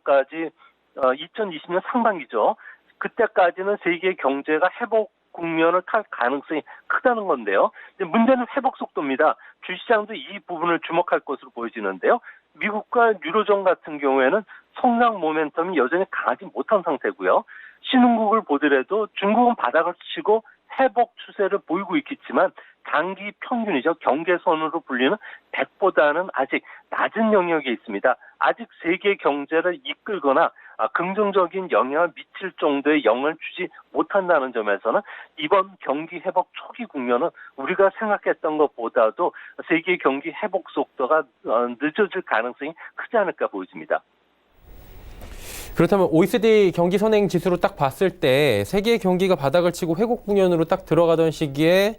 상반기죠. 그때까지는 세계 경제가 회복 국면을 탈 가능성이 크다는 건데요. 문제는 회복 속도입니다. 주시장도 이 부분을 주목할 것으로 보여지는데요. 미국과 유로존 같은 경우에는 성장 모멘텀이 여전히 강하지 못한 상태고요. 신흥국을 보더라도 중국은 바닥을 치고 회복 추세를 보이고 있겠지만 장기 평균이죠. 경계선으로 불리는 100보다는 아직 낮은 영역에 있습니다. 아직 세계 경제를 이끌거나 긍정적인 영향을 미칠 정도의 영향을 주지 못한다는 점에서는 이번 경기 회복 초기 국면은 우리가 생각했던 것보다도 세계 경기 회복 속도가 늦어질 가능성이 크지 않을까 보여집니다. 그렇다면 OECD 경기 선행 지수로 딱 봤을 때 세계 경기가 바닥을 치고 회복 국면으로 딱 들어가던 시기에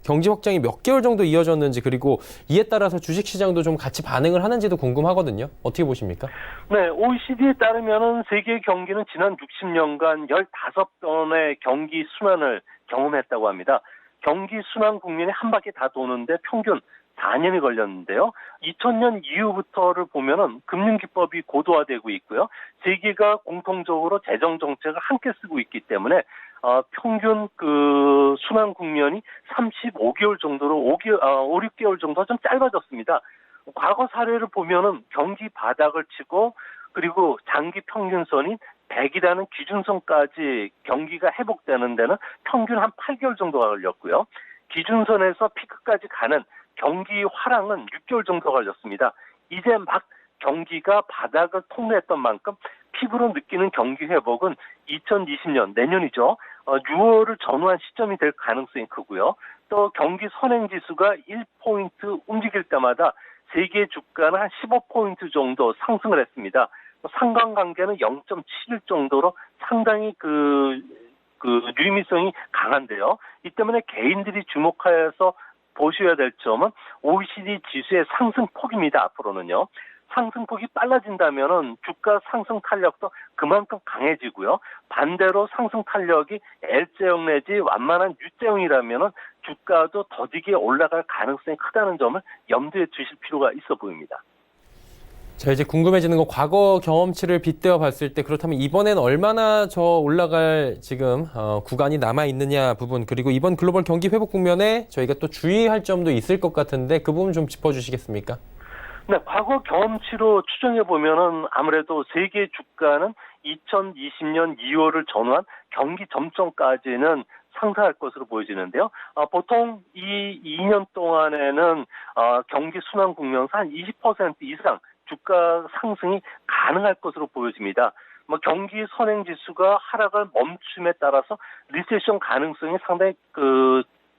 경제 확장이 몇 개월 정도 이어졌는지 그리고 이에 따라서 주식시장도 좀 같이 반응을 하는지도 궁금하거든요. 어떻게 보십니까? 네, OECD에 따르면은 세계 경기는 지난 60년간 15번의 경기 순환을 경험했다고 합니다. 경기 순환 국면이 한 바퀴 다 도는데 평균 4년이 걸렸는데요. 2000년 이후부터를 보면은 금융기법이 고도화되고 있고요. 세계가 공통적으로 재정 정책을 함께 쓰고 있기 때문에 평균 그 순환 국면이 35개월 정도로 5, 6개월 정도 좀 짧아졌습니다. 과거 사례를 보면은 경기 바닥을 치고 그리고 장기 평균선인 100이라는 기준선까지 경기가 회복되는 데는 평균 한 8개월 정도가 걸렸고요. 기준선에서 피크까지 가는 경기 화랑은 6개월 정도 걸렸습니다. 이제 막 경기가 바닥을 통과했던 만큼 피부로 느끼는 경기 회복은 2020년 내년이죠. 6월을 전후한 시점이 될 가능성이 크고요. 또 경기 선행지수가 1포인트 움직일 때마다 세계 주가는 한 15포인트 정도 상승을 했습니다. 상관관계는 0.71 정도로 상당히 유의미성이 강한데요. 이 때문에 개인들이 주목하여서 보셔야 될 점은 OECD 지수의 상승폭입니다. 앞으로는요. 상승폭이 빨라진다면은 주가 상승 탄력도 그만큼 강해지고요. 반대로 상승 탄력이 L자형 내지 완만한 U자형이라면은 주가도 더디게 올라갈 가능성이 크다는 점을 염두에 두실 필요가 있어 보입니다. 자, 이제 궁금해지는 거 과거 경험치를 빗대어 봤을 때 그렇다면 이번엔 얼마나 저 올라갈 지금 구간이 남아 있느냐 부분, 그리고 이번 글로벌 경기 회복 국면에 저희가 또 주의할 점도 있을 것 같은데 그 부분 좀 짚어주시겠습니까? 네, 과거 경험치로 추정해 보면은 아무래도 세계 주가는 2020년 2월을 전후한 경기 점점까지는 상승할 것으로 보여지는데요. 보통 이 2년 동안에는 경기 순환 국면에서 한 20% 이상 주가 상승이 가능할 것으로 보여집니다. 경기 선행지수가 하락을 멈춤에 따라서 리세션 가능성이 상당히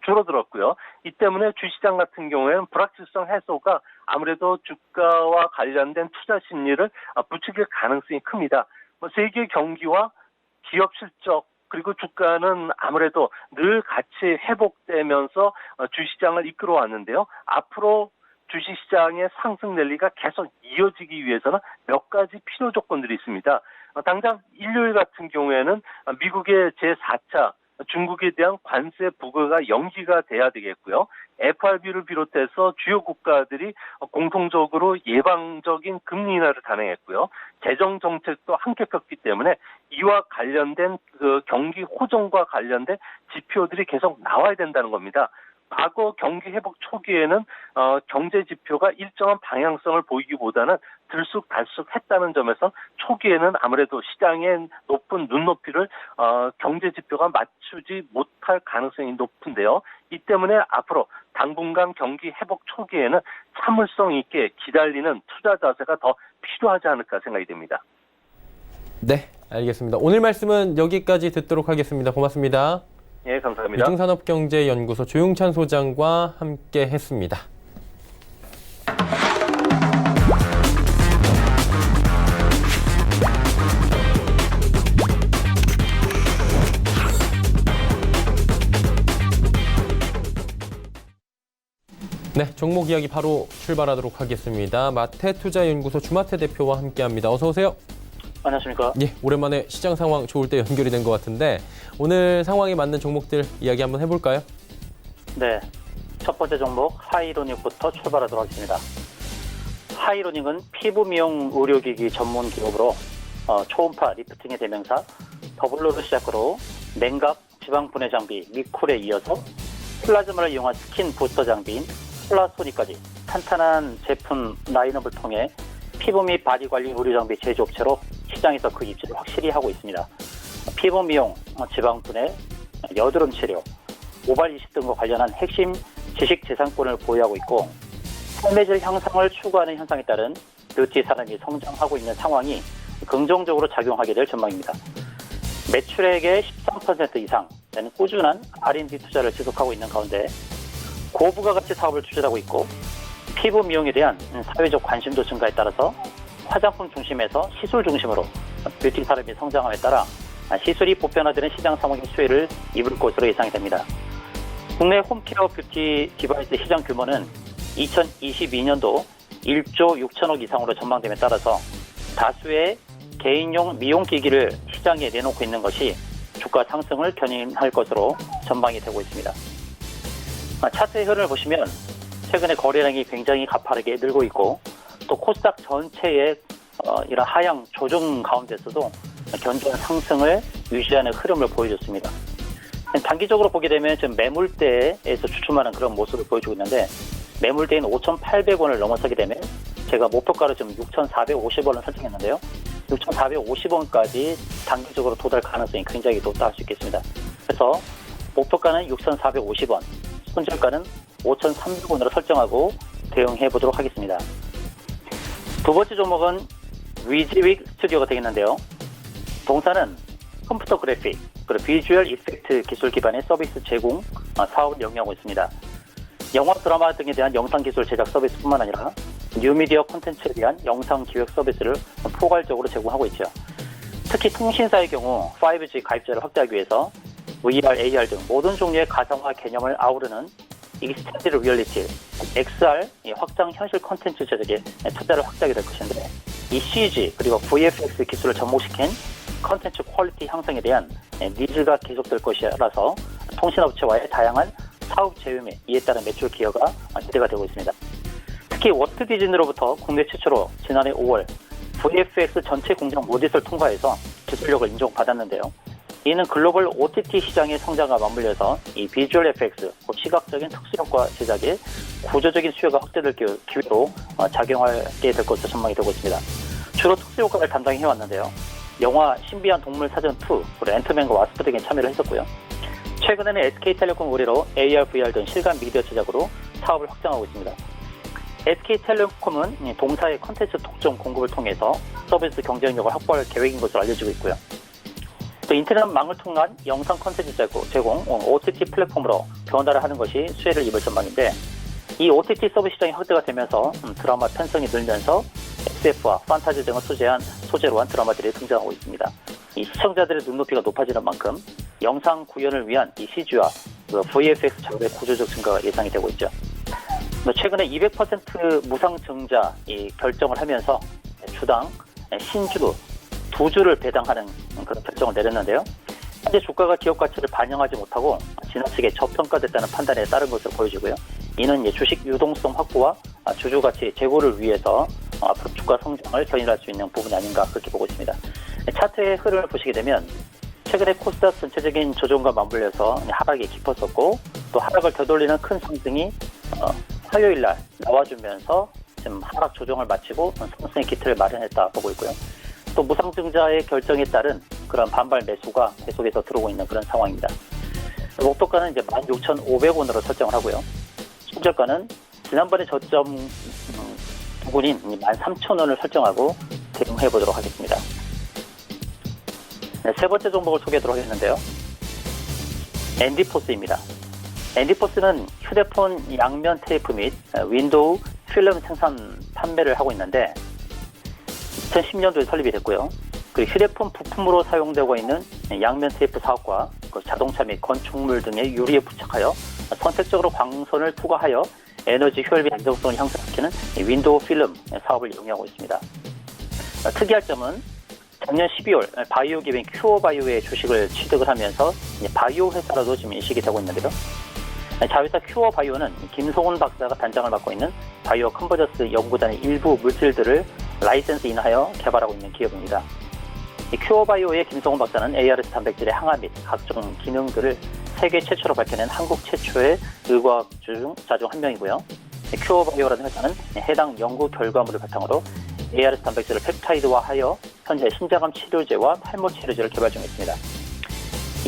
줄어들었고요. 이 때문에 주시장 같은 경우에는 불확실성 해소가 아무래도 주가와 관련된 투자 심리를 부추길 가능성이 큽니다. 세계 경기와 기업 실적 그리고 주가는 아무래도 늘 같이 회복되면서 주시장을 이끌어 왔는데요. 앞으로 주식시장의 상승 랠리가 계속 이어지기 위해서는 몇 가지 필요 조건들이 있습니다. 당장 일요일 같은 경우에는 미국의 제4차 중국에 대한 관세 부과가 연기가 돼야 되겠고요. FRB를 비롯해서 주요 국가들이 공통적으로 예방적인 금리 인하를 단행했고요. 재정 정책도 함께 폈기 때문에 이와 관련된 경기 호전과 관련된 지표들이 계속 나와야 된다는 겁니다. 과거 경기 회복 초기에는 경제 지표가 일정한 방향성을 보이기보다는 들쑥달쑥했다는 점에서 초기에는 아무래도 시장의 높은 눈높이를 경제 지표가 맞추지 못할 가능성이 높은데요. 이 때문에 앞으로 당분간 경기 회복 초기에는 참을성 있게 기다리는 투자 자세가 더 필요하지 않을까 생각이 됩니다. 네, 알겠습니다. 오늘 말씀은 여기까지 듣도록 하겠습니다. 고맙습니다. 예, 감사합니다. 유증산업경제연구소 조용찬 소장과 함께 했습니다. 네, 종목 이야기 바로 출발하도록 하겠습니다. 마태투자연구소 주마태 대표와 함께합니다. 어서 오세요. 안녕하십니까. 예, 오랜만에 시장 상황 좋을 때 연결이 된 것 같은데 오늘 상황에 맞는 종목들 이야기 한번 해볼까요? 네, 첫 번째 종목 하이로닉부터 출발하도록 하겠습니다. 하이로닉은 피부 미용 의료기기 전문 기업으로 초음파 리프팅의 대명사 더블로를 시작으로 냉각 지방 분해 장비 미쿨에 이어서 플라즈마를 이용한 스킨 부스터 장비인 플라소닉까지 탄탄한 제품 라인업을 통해 피부 및 바디 관리 의료 장비 제조업체로 시장에서 그 입지를 확실히 하고 있습니다. 피부 미용, 지방 분해, 여드름 치료, 모발 이식 등과 관련한 핵심 지식 재산권을 보유하고 있고 삶의 질 향상을 추구하는 현상에 따른 뷰티 산업이 성장하고 있는 상황이 긍정적으로 작용하게 될 전망입니다. 매출액의 13% 이상 되는 꾸준한 R&D 투자를 지속하고 있는 가운데 고부가가치 사업을 추진하고 있고 피부 미용에 대한 사회적 관심도 증가에 따라서 화장품 중심에서 시술 중심으로 뷰티 산업이 성장함에 따라 시술이 보편화되는 시장 상황의 수혜를 입을 것으로 예상이 됩니다. 국내 홈케어 뷰티 디바이스 시장 규모는 2022년도 1조 6천억 이상으로 전망됨에 따라서 다수의 개인용 미용기기를 시장에 내놓고 있는 것이 주가 상승을 견인할 것으로 전망이 되고 있습니다. 차트의 흐름을 보시면 최근에 거래량이 굉장히 가파르게 늘고 있고 또 코스닥 전체의 이런 하향 조정 가운데서도 견조한 상승을 유지하는 흐름을 보여줬습니다. 단기적으로 보게 되면 지금 매물대에서 주춤하는 그런 모습을 보여주고 있는데 매물대인 5,800원을 넘어서게 되면 제가 목표가로 지금 6,450원을 설정했는데요. 6,450원까지 단기적으로 도달 가능성이 굉장히 높다 할 수 있겠습니다. 그래서 목표가는 6,450원, 손절가는 5,300원으로 설정하고 대응해 보도록 하겠습니다. 두 번째 종목은 위즈윅 스튜디오가 되겠는데요. 동사는 컴퓨터 그래픽, 그리고 비주얼 이펙트 기술 기반의 서비스 제공 사업을 영위하고 있습니다. 영화, 드라마 등에 대한 영상 기술 제작 서비스뿐만 아니라 뉴미디어 콘텐츠에 대한 영상 기획 서비스를 포괄적으로 제공하고 있죠. 특히 통신사의 경우 5G 가입자를 확대하기 위해서 VR, AR 등 모든 종류의 가상화 개념을 아우르는 익스텐디드 리얼리티, XR 확장 현실 콘텐츠 제작에 투자를 확대하게 될 것인데, 이 CG 그리고 VFX 기술을 접목시킨 콘텐츠 퀄리티 향상에 대한 니즈가 계속될 것이라서 통신업체와의 다양한 사업 제휴 및 이에 따른 매출 기여가 기대가 되고 있습니다. 특히 월트 디즈니로부터 국내 최초로 지난해 5월 VFX 전체 공장 오디트를 통과해서 기술력을 인정받았는데요. 이는 글로벌 OTT 시장의 성장과 맞물려서 이 비주얼 FX, 시각적인 특수효과 제작에 구조적인 수요가 확대될 기회로 작용하게 될 것으로 전망이 되고 있습니다. 주로 특수효과를 담당해왔는데요. 영화 신비한 동물 사전 2, 그리고 앤트맨과 와스프 등에 참여를 했었고요. 최근에는 SK텔레콤 의뢰로 AR, VR 등 실감 미디어 제작으로 사업을 확장하고 있습니다. SK텔레콤은 동사의 콘텐츠 독점 공급을 통해서 서비스 경쟁력을 확보할 계획인 것으로 알려지고 있고요. 또 인터넷망을 통한 영상 콘텐츠 제공, OTT 플랫폼으로 변화를 하는 것이 수혜를 입을 전망인데, 이 OTT 서비스 시장이 확대가 되면서 드라마 편성이 늘면서 SF와 판타지 등을 소재로 한 드라마들이 등장하고 있습니다. 이 시청자들의 눈높이가 높아지는 만큼 영상 구현을 위한 이 CG와 VFX 작업의 구조적 증가가 예상이 되고 있죠. 최근에 200% 무상 증자 결정을 하면서 주당 신주 2주를 배당하는 그런 결정을 내렸는데요. 현재 주가가 기업 가치를 반영하지 못하고 지나치게 저평가됐다는 판단에 따른 것으로 보여지고요. 이는 주식 유동성 확보와 주주 가치 제고를 위해서 앞으로 주가 성장을 견인할 수 있는 부분이 아닌가 그렇게 보고 있습니다. 차트의 흐름을 보시게 되면 최근에 코스닥 전체적인 조정과 맞물려서 하락이 깊었었고, 또 하락을 되돌리는 큰 상승이 화요일 날 나와주면서 지금 하락 조정을 마치고 상승의 기틀을 마련했다 보고 있고요. 또 무상증자의 결정에 따른 그런 반발 매수가 계속해서 들어오고 있는 그런 상황입니다. 목표가는 이제 16,500원으로 설정을 하고요. 손절가는 지난번에 저점 부근인 13,000원을 설정하고 대응해 보도록 하겠습니다. 네, 세 번째 종목을 소개하도록 하겠는데요. 앤디포스입니다. 앤디포스는 휴대폰 양면 테이프 및 윈도우 필름 생산 판매를 하고 있는데 2010년도에 설립이 됐고요. 그 휴대폰 부품으로 사용되고 있는 양면 테이프 사업과 그 자동차 및 건축물 등의 유리에 부착하여 선택적으로 광선을 투과하여 에너지 효율 및 안정성을 향상시키는 윈도우 필름 사업을 영위하고 있습니다. 특이할 점은 작년 12월 바이오 기업인 큐어바이오의 주식을 취득을 하면서 바이오 회사라도 지금 인식이 되고 있는데요. 자회사 큐어바이오는 김성훈 박사가 단장을 맡고 있는 바이오 컨버전스 연구단의 일부 물질들을 라이센스 인하여 개발하고 있는 기업입니다. 큐어바이오의 김성훈 박사는 ARS 단백질의 항암 및 각종 기능들을 세계 최초로 밝혀낸 한국 최초의 의과학자 중 한 명이고요. 큐어바이오라는 회사는 해당 연구 결과물을 바탕으로 ARS 단백질을 펩타이드화하여 현재 신장암 치료제와 탈모 치료제를 개발 중에 있습니다.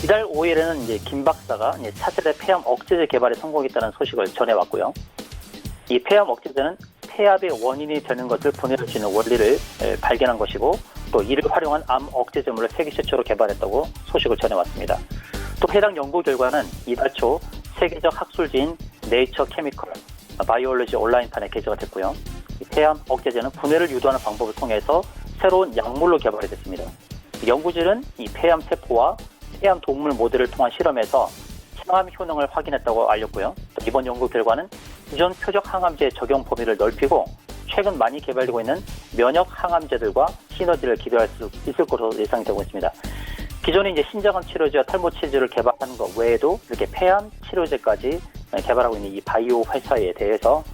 이달 5일에는 이제 김 박사가 차세대 폐암 억제제 개발에 성공했다는 소식을 전해왔고요. 이 폐암 억제제는 폐압의 원인이 되는 것을 분해할 수 있는 원리를 발견한 것이고, 또 이를 활용한 암 억제제물을 세계 최초로 개발했다고 소식을 전해왔습니다. 또 해당 연구 결과는 이달 초 세계적 학술지인 네이처 케미컬 바이올로지 온라인판에 게재가 됐고요. 이 폐암 억제제는 분해를 유도하는 방법을 통해서 새로운 약물로 개발이 됐습니다. 연구진은 이 폐암 세포와 폐암 동물 모델을 통한 실험에서 항암 효능을 확인했다고 알렸고요. 또 이번 연구 결과는 기존 표적 항암제의 적용 범위를 넓히고 최근 많이 개발되고 있는 면역 항암제들과 시너지를 기대할 수 있을 것으로 예상되고 있습니다. 기존에 이제 신장암 치료제와 탈모 치료제를 개발하는 것 외에도 이렇게 폐암 치료제까지 개발하고 있는 이 바이오 회사에 대해서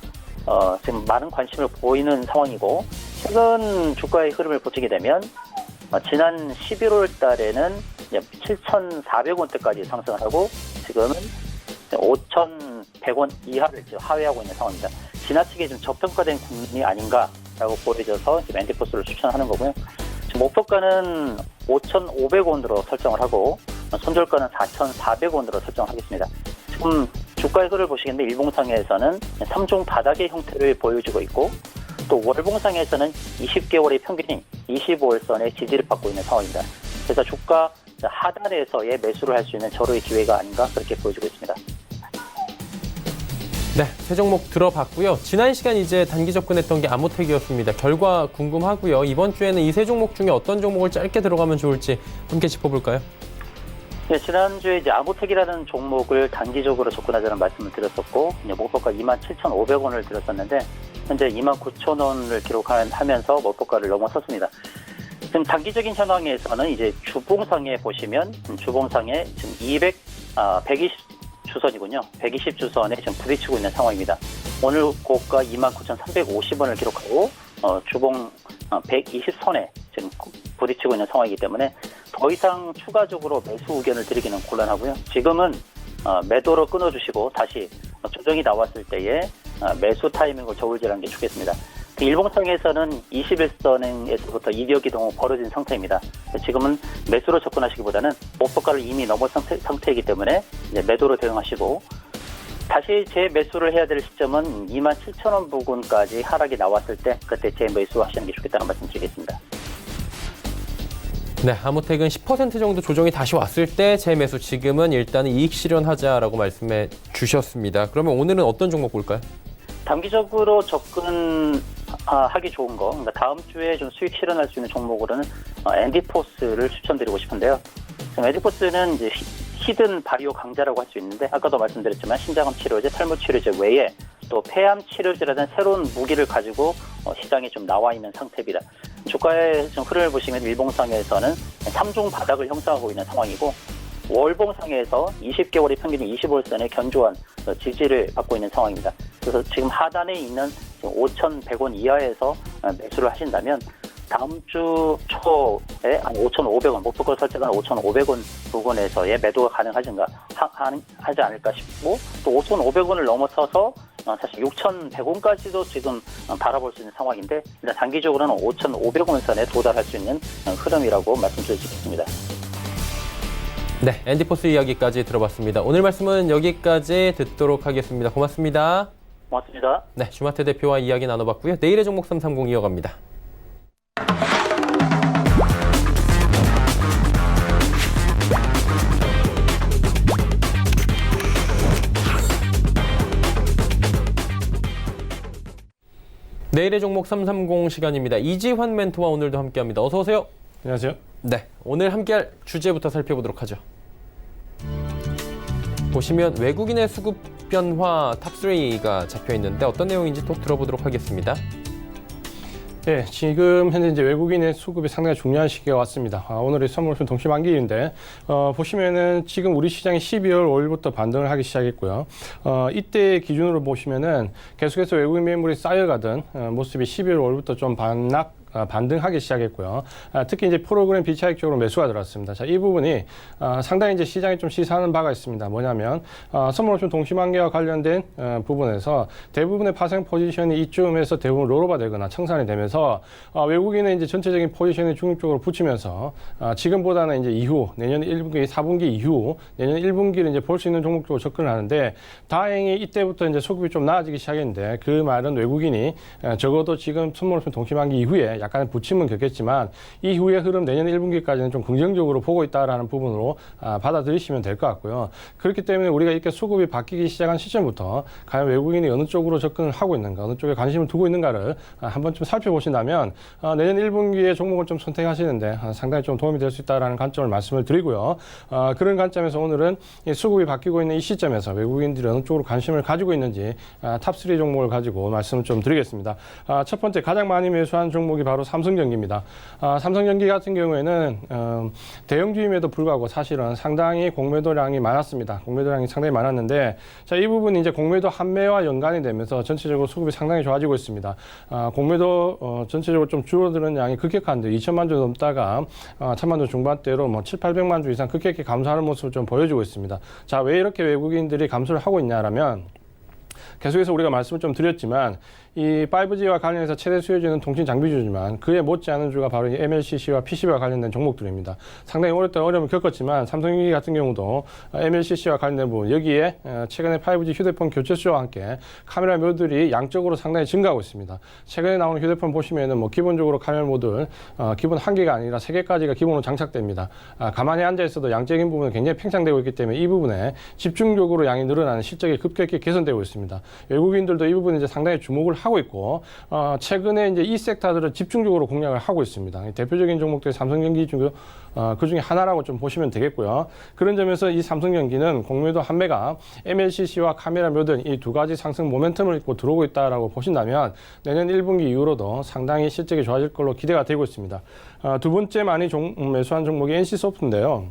지금 많은 관심을 보이는 상황이고, 최근 주가의 흐름을 보시게 되면 지난 11월 달에는 7,400원대까지 상승을 하고 지금은 5,100원 이하를 하회하고 있는 상황입니다. 지나치게 좀 저평가된 국민이 아닌가라고 보여져서 지금 앤디포스를 추천하는 거고요. 지금 목표가는 5,500원으로 설정을 하고 손절가는 4,400원으로 설정을 하겠습니다. 지금 주가의 흐름을 보시겠는데 일봉상에서는 3종 바닥의 형태를 보여주고 있고, 또 월봉상에서는 20개월의 평균이 25일선의 지지를 받고 있는 상황입니다. 그래서 주가 하단에서의 매수를 할 수 있는 절호의 기회가 아닌가 그렇게 보여지고 있습니다. 네, 세 종목 들어봤고요. 지난 시간 이제 단기 접근했던 게 아모텍이었습니다. 결과 궁금하고요. 이번 주에는 이 세 종목 중에 어떤 종목을 짧게 들어가면 좋을지 함께 짚어볼까요? 네, 지난주에 이제 아모텍이라는 종목을 단기적으로 접근하자는 말씀을 드렸었고, 목표가 27,500원을 드렸었는데, 현재 29,000원을 기록하면서 목표가를 넘어섰습니다. 지금 단기적인 현황에서는 이제 주봉상에 보시면, 주봉상에 지금 120주선이군요. 120주선에 지금 부딪히고 있는 상황입니다. 오늘 고가 29,350원을 기록하고, 주봉 120선에 지금 부딪히고 있는 상황이기 때문에 더 이상 추가적으로 매수 의견을 드리기는 곤란하고요. 지금은 매도로 끊어주시고 다시 조정이 나왔을 때에 매수 타이밍을 저울질하는 게 좋겠습니다. 일봉상에서는 21선에서부터 이격 이동이 벌어진 상태입니다. 지금은 매수로 접근하시기보다는 목표가를 이미 넘어선 상태이기 때문에 이제 매도로 대응하시고 다시 재매수를 해야 될 시점은 27,000원 부근까지 하락이 나왔을 때 그때 재매수하시는 게 좋겠다는 말씀 드리겠습니다. 네, 아모텍은 10% 정도 조정이 다시 왔을 때 재매수, 지금은 일단은 이익 실현하자라고 말씀해 주셨습니다. 그러면 오늘은 어떤 종목 볼까요? 단기적으로 접근하기 좋은 거, 그러니까 다음 주에 좀 수익 실현할 수 있는 종목으로는 앤디포스를 추천드리고 싶은데요. 앤디포스는 이제 히든 바이오 강자라고 할 수 있는데 아까도 말씀드렸지만 신장암 치료제, 탈모 치료제 외에 또 폐암 치료제라는 새로운 무기를 가지고 시장에 좀 나와 있는 상태입니다. 주가의 좀 흐름을 보시면 일봉상에서는 3중 바닥을 형성하고 있는 상황이고 월봉상에서 20개월의 평균이 25일선의 견조한 지지를 받고 있는 상황입니다. 그래서 지금 하단에 있는 5,100원 이하에서 매수를 하신다면 다음 주 초에 한 5,500원, 목표가 설정한 5,500원 부근에서의 매도가 가능하지 않을까 싶고 또 5,500원을 넘어서서 사실 6,100원까지도 지금 바라볼 수 있는 상황인데 일단 단기적으로는 5,500원 선에 도달할 수 있는 흐름이라고 말씀드릴 수 있겠습니다. 네, 앤디포스 이야기까지 들어봤습니다. 오늘 말씀은 여기까지 듣도록 하겠습니다. 고맙습니다. 고맙습니다. 네, 주마태 대표와 이야기 나눠봤고요. 내일의 종목 330 이어갑니다. 내일의 종목 330 시간입니다. 이지환 멘토와 오늘도 함께합니다. 어서 오세요. 안녕하세요. 네, 오늘 함께할 주제부터 살펴보도록 하죠. 보시면 외국인의 수급 변화 탑3가 잡혀 있는데 어떤 내용인지 또 들어보도록 하겠습니다. 네, 지금 현재 이제 외국인의 수급이 상당히 중요한 시기가 왔습니다. 오늘이 선물옵션 동시만기일인데 보시면은 지금 우리 시장이 12월 5일부터 반등을 하기 시작했고요. 이때 기준으로 보시면은 계속해서 외국인 매물이 쌓여가던 모습이 12월 5일부터 좀 반등하기 시작했고요. 특히 이제 프로그램 비차익 쪽으로 매수가 들어왔습니다. 자, 이 부분이 상당히 이제 시장이 좀 시사하는 바가 있습니다. 뭐냐면 선물옵션 동시만기와 관련된 부분에서 대부분의 파생 포지션이 이쯤에서 대부분 롤오버 되거나 청산이 되면서 외국인의 이제 전체적인 포지션이 중립적으로 붙이면서 지금보다는 이제 이후 내년 1분기, 4분기 이후 내년 1분기를 이제 볼 수 있는 종목 쪽으로 접근을 하는데 다행히 이때부터 이제 수급이 좀 나아지기 시작했는데 그 말은 외국인이 적어도 지금 선물옵션 동시만기 이후에 약간의 부침은 겪겠지만 이후의 흐름 내년 1분기까지는 좀 긍정적으로 보고 있다라는 부분으로 받아들이시면 될 것 같고요. 그렇기 때문에 우리가 이렇게 수급이 바뀌기 시작한 시점부터 과연 외국인이 어느 쪽으로 접근을 하고 있는가, 어느 쪽에 관심을 두고 있는가를 한번 좀 살펴보신다면 내년 1분기에 종목을 좀 선택하시는데 상당히 좀 도움이 될 수 있다라는 관점을 말씀을 드리고요. 그런 관점에서 오늘은 수급이 바뀌고 있는 이 시점에서 외국인들이 어느 쪽으로 관심을 가지고 있는지 탑3 종목을 가지고 말씀을 좀 드리겠습니다. 첫 번째 가장 많이 매수한 종목이 바로 삼성전기입니다. 삼성전기 같은 경우에는 대형주임에도 불구하고 사실은 상당히 공매도량이 많았습니다. 공매도량이 상당히 많았는데 자, 이 부분이 이제 공매도 한매와 연관이 되면서 전체적으로 수급이 상당히 좋아지고 있습니다. 공매도 전체적으로 좀 줄어드는 양이 급격한데 2천만 주 넘다가 1,000만 주 중반대로 뭐 7, 800만 주 이상 급격히 감소하는 모습을 좀 보여주고 있습니다. 자, 왜 이렇게 외국인들이 감소를 하고 있냐라면 계속해서 우리가 말씀을 좀 드렸지만 이 5G와 관련해서 최대 수혜주는 통신 장비주지만 그에 못지않은 주가 바로 이 MLCC와 PCB와 관련된 종목들입니다. 상당히 오랫동안 어려움을 겪었지만 삼성전기 같은 경우도 MLCC와 관련된 부분 여기에 최근에 5G 휴대폰 교체 수요와 함께 카메라 모듈이 양적으로 상당히 증가하고 있습니다. 최근에 나오는 휴대폰 보시면은 뭐 기본적으로 카메라 모듈 기본 1개가 아니라 3개까지가 기본으로 장착됩니다. 가만히 앉아 있어도 양적인 부분은 굉장히 팽창되고 있기 때문에 이 부분에 집중적으로 양이 늘어나는 실적이 급격히 개선되고 있습니다. 외국인들도 이 부분에 이제 상당히 주목을 하고 있고 최근에 이제 이 섹터들을 집중적으로 공략을 하고 있습니다. 대표적인 종목들이 삼성전기 중 그 중에 하나라고 좀 보시면 되겠고요. 그런 점에서 이 삼성전기는 공매도 판매가 MLCC와 카메라 모듈 이 두 가지 상승 모멘텀을 입고 들어오고 있다라고 보신다면 내년 1분기 이후로도 상당히 실적이 좋아질 걸로 기대가 되고 있습니다. 두 번째 많이 매수한 종목이 NC소프트인데요.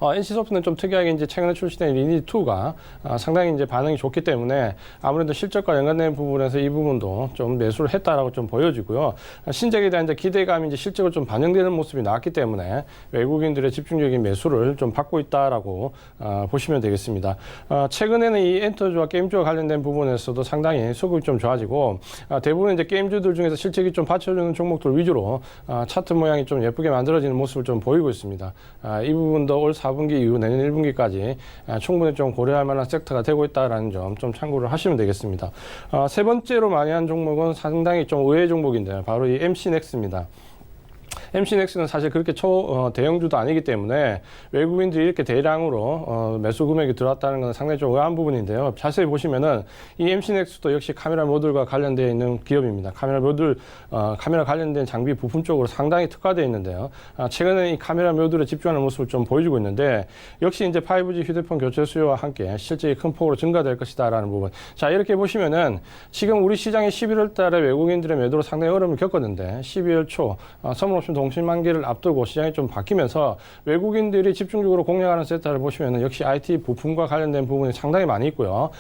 NC소프트는 좀 특이하게 이제 최근에 출시된 리니지2가 상당히 이제 반응이 좋기 때문에 아무래도 실적과 연관된 부분에서 이 부분도 좀 매수를 했다라고 좀 보여지고요. 신작에 대한 이제 기대감이 이제 실적으로 좀 반영되는 모습이 나왔기 때문에 외국인들의 집중적인 매수를 좀 받고 있다라고 보시면 되겠습니다. 최근에는 이 엔터주와 게임주와 관련된 부분에서도 상당히 수급이 좀 좋아지고 대부분 이제 게임주들 중에서 실적이 좀 받쳐주는 종목들 위주로 차트 모양이 좀 예쁘게 만들어지는 모습을 좀 보이고 있습니다. 이 부분도 올 4분기 이후 내년 1분기까지 충분히 좀 고려할 만한 섹터가 되고 있다는 점 좀 참고를 하시면 되겠습니다. 세 번째로 많이 한 종목은 상당히 좀 의외의 종목인데요. 바로 이 MC넥스입니다. MC넥스는 사실 그렇게 대형주도 아니기 때문에 외국인들이 이렇게 대량으로 매수 금액이 들어왔다는 건 상당히 좀 의아한 부분인데요. 자세히 보시면은 이 MC넥스도 역시 카메라 모듈과 관련되어 있는 기업입니다. 카메라 모듈, 카메라 관련된 장비 부품 쪽으로 상당히 특화되어 있는데요. 최근에 이 카메라 모듈에 집중하는 모습을 좀 보여주고 있는데 역시 이제 5G 휴대폰 교체 수요와 함께 실적이 큰 폭으로 증가될 것이다라는 부분. 자, 이렇게 보시면은 지금 우리 시장이 11월 달에 외국인들의 매도로 상당히 어려움을 겪었는데 12월 초 선물옵션 동시 만기를 앞두고 시장이 좀 바뀌면서 외국인들이 집중적으로 공략하는 섹터를 보시면 역시 IT 부품과 관련된 부분이 상당히 많이 있고요.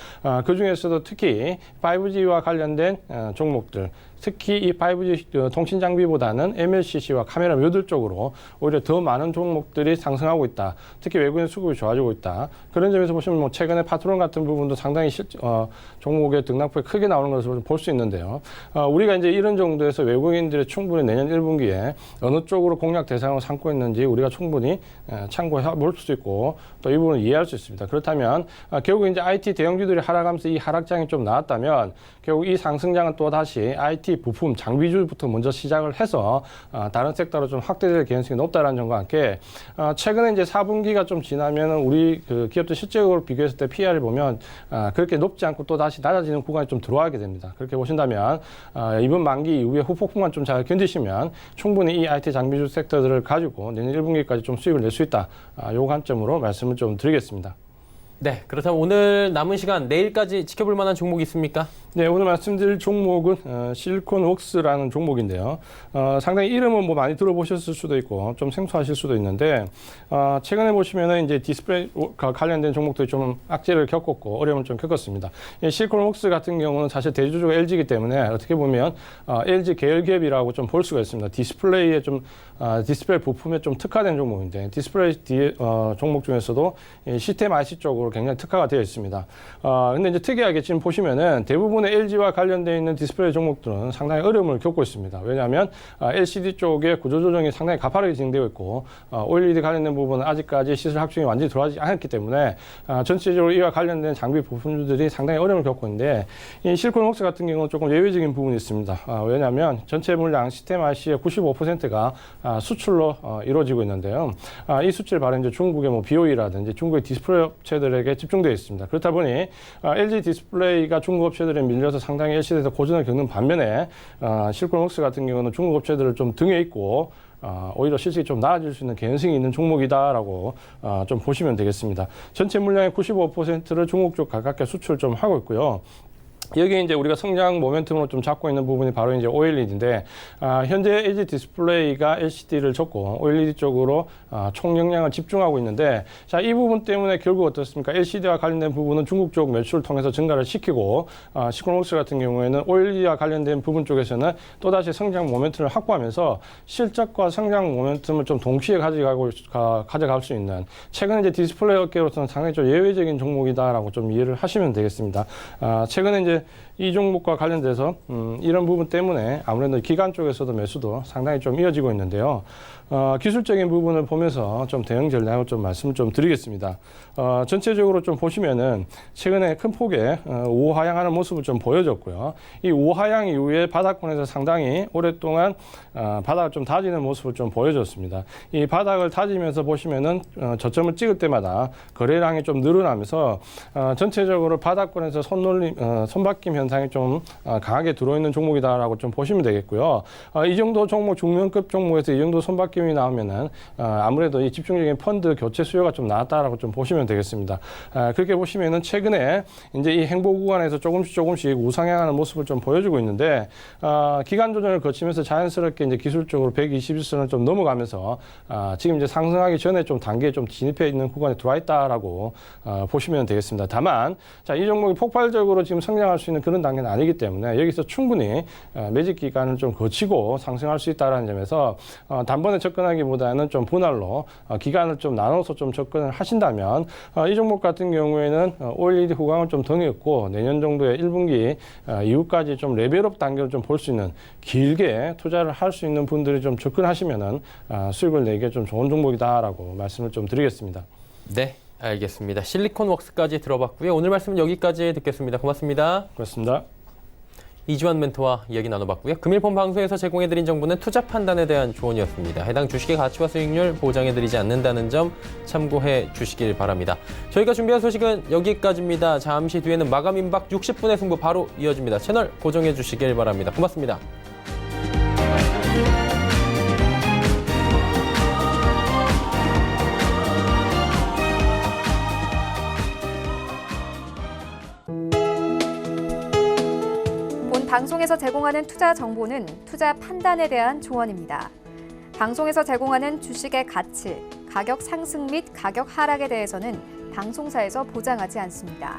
그 중에서도 특히 5G와 관련된 종목들, 특히 이 5G 통신 장비보다는 MLCC와 카메라 모듈 쪽으로 오히려 더 많은 종목들이 상승하고 있다. 특히 외국인 수급이 좋아지고 있다. 그런 점에서 보시면 뭐 최근에 파트론 같은 부분도 상당히 종목의 등락폭이 크게 나오는 것을 볼 수 있는데요. 우리가 이제 이런 정도에서 외국인들이 충분히 내년 1분기에 어느 쪽으로 공략 대상으로 삼고 있는지 우리가 충분히 참고해 볼 수 있고 또 이 부분을 이해할 수 있습니다. 그렇다면 결국 이제 IT 대형주들이 하락하면서 이 하락장이 좀 나왔다면 결국 이 상승장은 또 다시 IT 부품 장비주부터 먼저 시작을 해서 다른 섹터로 좀 확대될 가능성이 높다는 점과 함께 최근에 이제 4분기가 좀 지나면 우리 그 기업들 실적으로 비교했을 때 PR을 보면 그렇게 높지 않고 또 다시 낮아지는 구간이 좀 들어가게 됩니다. 그렇게 보신다면 이번 만기 이후에 후폭풍만 좀 잘 견디시면 충분히 이 IT 장비주 섹터들을 가지고 내년 1분기까지 좀 수익을 낼 수 있다. 요 관점으로 말씀을 좀 드리겠습니다. 네, 그렇다면 오늘 남은 시간 내일까지 지켜볼 만한 종목이 있습니까? 네, 오늘 말씀드릴 종목은 실리콘웍스라는 종목인데요. 상당히 이름은 뭐 많이 들어보셨을 수도 있고 좀 생소하실 수도 있는데 최근에 보시면은 이제 디스플레이가 관련된 종목들이 좀 악재를 겪었고 어려움을 좀 겪었습니다. 실리콘웍스 같은 경우는 사실 대주주가 LG이기 때문에 어떻게 보면 LG 계열 기업이라고 좀 볼 수가 있습니다. 디스플레이에 좀 디스플레이 부품에 좀 특화된 종목인데 디스플레이 종목 중에서도 시스템 IC 쪽으로 굉장히 특화가 되어 있습니다. 근데 이제 특이하게 지금 보시면은 대부분의 LG와 관련되어 있는 디스플레이 종목들은 상당히 어려움을 겪고 있습니다. 왜냐하면 LCD 쪽의 구조조정이 상당히 가파르게 진행되고 있고 OLED 관련된 부분은 아직까지 시설 확충이 완전히 들어가지 않았기 때문에 전체적으로 이와 관련된 장비 부품주들이 상당히 어려움을 겪고 있는데 이 실리콘웍스 같은 경우는 조금 예외적인 부분이 있습니다. 왜냐하면 전체 물량 시스템 IC의 95%가 수출로 이루어지고 있는데요. 이 수출 바로 이제 중국의 뭐 BOE라든지 중국의 디스플레이 업체들에게 집중되어 있습니다. 그렇다 보니 LG 디스플레이가 중국 업체들에 밀려서 상당히 LCD에서 고전을 겪는 반면에 실리콘웍스 같은 경우는 중국 업체들을 좀 등에 있고 오히려 실적이 좀 나아질 수 있는 개연성이 있는 종목이다라고 좀 보시면 되겠습니다. 전체 물량의 95%를 중국 쪽 가깝게 수출을 좀 하고 있고요. 여기에 이제 우리가 성장 모멘텀으로 좀 잡고 있는 부분이 바로 이제 OLED인데, 현재 LG 디스플레이가 LCD를 접고 OLED 쪽으로 총 역량을 집중하고 있는데, 자, 이 부분 때문에 결국 어떻습니까? LCD와 관련된 부분은 중국 쪽 매출을 통해서 증가를 시키고, 실리콘웍스 같은 경우에는 OLED와 관련된 부분 쪽에서는 또다시 성장 모멘텀을 확보하면서 실적과 성장 모멘텀을 좀 동시에 가져갈 수 있는, 최근에 이제 디스플레이 업계로서는 상당히 좀 예외적인 종목이다라고 좀 이해를 하시면 되겠습니다. 최근에 이제 이 종목과 관련돼서 이런 부분 때문에 아무래도 기관 쪽에서도 매수도 상당히 좀 이어지고 있는데요. 기술적인 부분을 보면서 좀 대응 전략을 좀 말씀을 좀 드리겠습니다. 전체적으로 좀 보시면은 최근에 큰 폭의 우하향하는 모습을 좀 보여줬고요. 이 우하향 이후에 바닥권에서 상당히 오랫동안 바닥을 좀 다지는 모습을 좀 보여줬습니다. 이 바닥을 다지면서 보시면은 저점을 찍을 때마다 거래량이 좀 늘어나면서 전체적으로 바닥권에서 손바뀜 현상이 좀 강하게 들어있는 종목이다라고 좀 보시면 되겠고요. 이 정도 종목 중량급 종목에서 이 정도 손바뀜이 나오면은 아무래도 이 집중적인 펀드 교체 수요가 좀 나왔다라고 좀 보시면 되겠습니다. 그렇게 보시면은 최근에 이제 이 행보 구간에서 조금씩 우상향하는 모습을 좀 보여주고 있는데 기간 조정을 거치면서 자연스럽게 이제 기술적으로 121선을 좀 넘어가면서 지금 이제 상승하기 전에 좀 단계에 좀 진입해 있는 구간에 들어와 있다라고 보시면 되겠습니다. 다만 이 종목이 폭발적으로 지금 성장할 수 있는 그런 단계는 아니기 때문에 여기서 충분히 매집 기간을 좀 거치고 상승할 수 있다는 점에서 단번에 접근하기보다는 좀 분할로 기간을 좀 나눠서 좀 접근을 하신다면 이 종목 같은 경우에는 OECD 후광을 좀 덩였고 내년 정도에 1분기 이후까지 좀 레벨업 단계를 좀 볼 수 있는 길게 투자를 할 수 있는 분들이 좀 접근하시면은 수익을 내기에 좀 좋은 종목이다라고 말씀을 좀 드리겠습니다. 네, 알겠습니다. 실리콘웍스까지 들어봤고요. 오늘 말씀은 여기까지 듣겠습니다. 고맙습니다. 고맙습니다. 이주환 멘토와 이야기 나눠봤고요. 금일본 방송에서 제공해드린 정보는 투자 판단에 대한 조언이었습니다. 해당 주식의 가치와 수익률 보장해드리지 않는다는 점 참고해 주시길 바랍니다. 저희가 준비한 소식은 여기까지입니다. 잠시 뒤에는 마감 임박 60분의 승부 바로 이어집니다. 채널 고정해 주시길 바랍니다. 고맙습니다. 방송에서 제공하는 투자 정보는 투자 판단에 대한 조언입니다. 방송에서 제공하는 주식의 가치, 가격 상승 및 가격 하락에 대해서는 방송사에서 보장하지 않습니다.